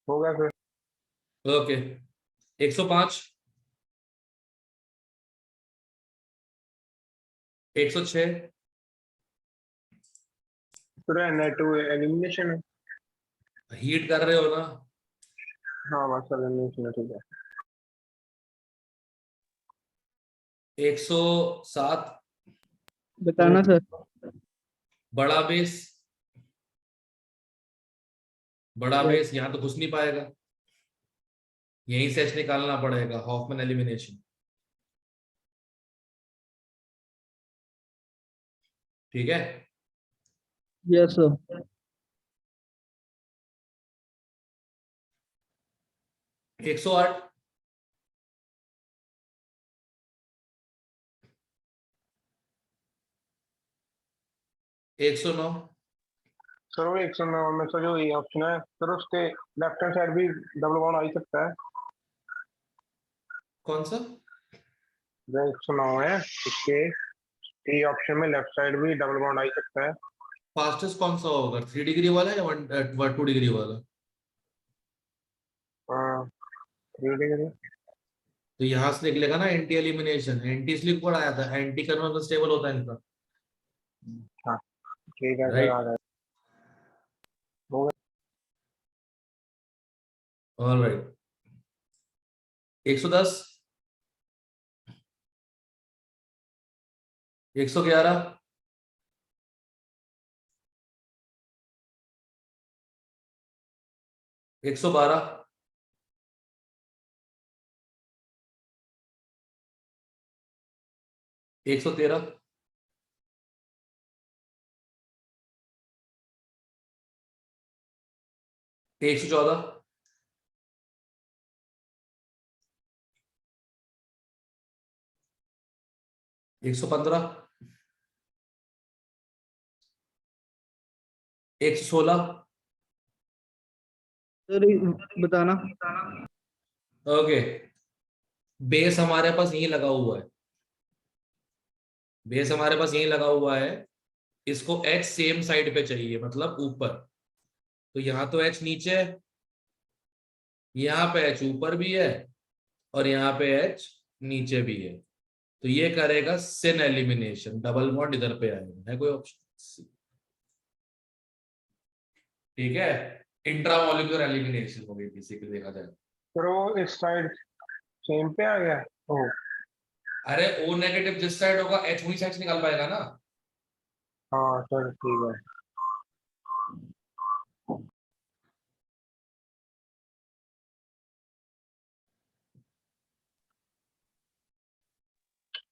हो गया सर। ओके 105 106 पूरा नेट एलिमिनेशन है। हीट कर रहे हो ना? हाँ बस सर एलिमिनेशन है, ठीक है। 107 बताना सर। बड़ा बेस, बड़ा बेस यहाँ तो घुस नहीं पाएगा, यहीं से H निकालना पड़ेगा, हॉफमैन एलिमिनेशन, ठीक है। Yes sir. 108 109 सर वो 109 में सर जो ये ऑप्शन है सर, उसके लेफ्ट हैंड साइड भी डबल बॉन्ड आ ही सकता है। कौन सा? जो 109 है उसके ये ऑप्शन में लेफ्ट साइड भी डबल बॉन्ड आ ही सकता है। फास्टेस्ट कौन सा होगा, 3 डिग्री वाला या 2 डिग्री वाला? हाँ 3 डिग्री। तो यहाँ से निकलेगा ना एंटी एलिमिनेशन, एंटी इसलिए ऊपर आया था, एंटी कन्वर्जन स्टेबल होता है इनका, हाँ ठीक है सर, राइट। आ गया। हो गया। ऑलराइट 110 111 112 113 114 115 116 सर बताना। ओके। बेस हमारे पास यहीं लगा हुआ है, बेस हमारे पास यहीं लगा हुआ है, इसको H सेम साइड पे चाहिए, मतलब ऊपर। तो यहाँ तो H नीचे है, यहाँ पे H ऊपर भी है, और यहाँ पे H नीचे भी है, तो ये करेगा सिन एलिमिनेशन, डबल बॉन्ड इधर पे आएगा, है कोई ऑप्शन? ठीक है, इंट्रामोलिकुलर एलिमिनेशन हो गई बेसिकली देखा जाए। सर वो इस साइड सेम पे आ गया। ओह अरे O नेगेटिव जिस साइड होगा H वही साइड से निकाल पाएगा ना। हाँ सर ठीक है।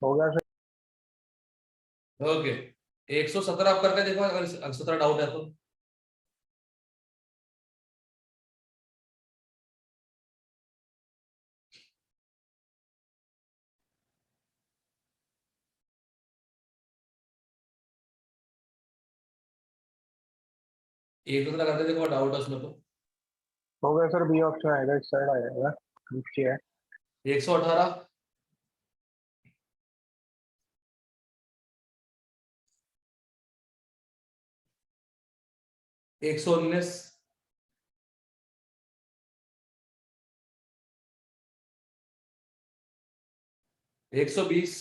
हो गया सर। ओके 117 आप करके देखो अगर 117 डाउट है तो। एक दूसरा करके देखो डाउट है उसमें तो। हो गया सर, बी ऑप्शन आएगा, इस साइड आएगा, नीचे है। 118 119 120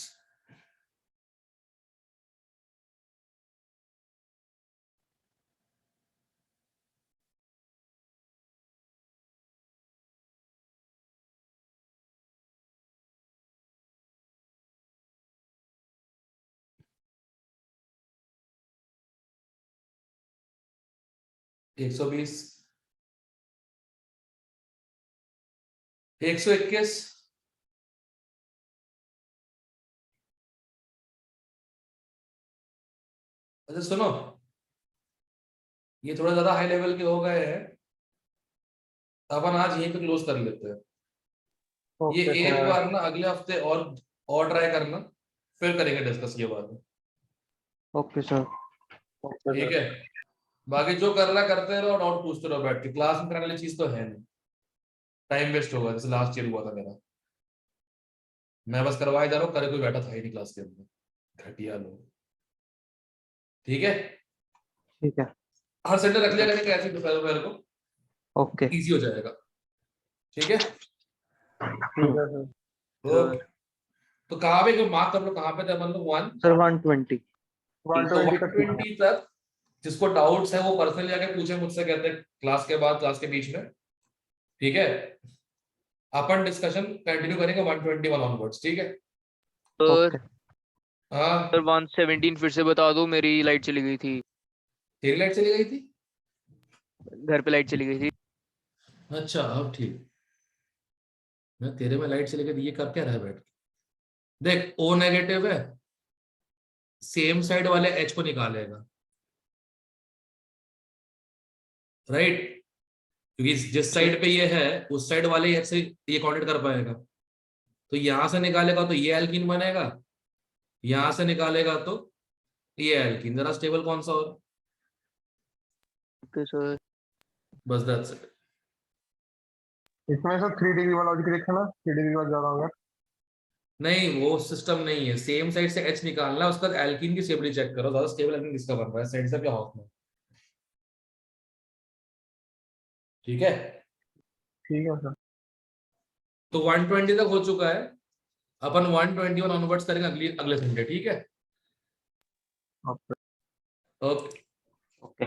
120 121 अच्छा सुनो, ये थोड़ा ज्यादा हाई लेवल के हो गए हैं, अपन आज यहीं पे क्लोज कर लेते हैं। ये ओके एक सर। बार ना अगले हफ्ते और ट्राई करना, फिर करेंगे डिस्कस ये बात। Okay sir. ओके ठीक सर। है, बाकी जो करना करते रहो, डाउट पूछते रहो बैठ के, क्लास में कराने वाली चीज तो है नहीं, टाइम वेस्ट होगा जैसे लास्ट ईयर हुआ था मेरा। मैं बस करवाए जा रहा हूँ, करे कोई बैठा था ही नहीं क्लास के अंदर, घटिया लोग। ठीक है, ठीक है। हर संडे रख लिया करेंगे ऐसे दोपहर को, ओके। इजी हो जाएगा। ठीक है ठीक है सर। ओके, तो कहाँ पे मार्क कर लो, कहाँ पे थे अपन लोग? 1 सर 120। 120 तक। 120 तक जिसको डाउट्स है वो पर्सनली जाके पूछे मुझसे, कहते हैं क्लास के बाद, क्लास के बीच में। ठीक है, अपन डिस्कशन कंटिन्यू करेंगे 121 ऑनवर्ड्स। ठीक है सर हाँ, सर 117 फिर से बता दो, मेरी लाइट चली गई थी, तेरी लाइट चली गई थी? घर पे लाइट चली गई थी। अच्छा अब ठीक, मैं तेरे में लाइट चली गई, ये कर क्या रहा है बैठ के? देख ओ नेगेटिव है, सेम साइड वाले एच को निकालेगा, राइट? क्योंकि जिस साइड पे ये है उस साइड वाले एच से ये काउंट कर पाएगा, तो यहां से निकालेगा तो ये एल्कीन बनेगा, यहां से निकालेगा तो ये एल्कीन। जरा स्टेबल कौन सा और, ओके सर। बस दैट्स इट। इसमें सर 3 डिग्री वाला लॉजिक देखना, 3 डिग्री वाला ज्यादा हो गया। नहीं वो सिस्टम नहीं है, सेम साइड से एच निकालना है, उसका एल्कीन की स्टेबिलिटी चेक करो, ज्यादा स्टेबल एल्कीन किसका बन रहा है, साइड से क्या हाफ में। ठीक है, ठीक है सर। तो 120 तक हो चुका है, अपन 121 ऑनवर्ड्स करेंगे अगले संडे। ठीक है ओके। ओके। ओके।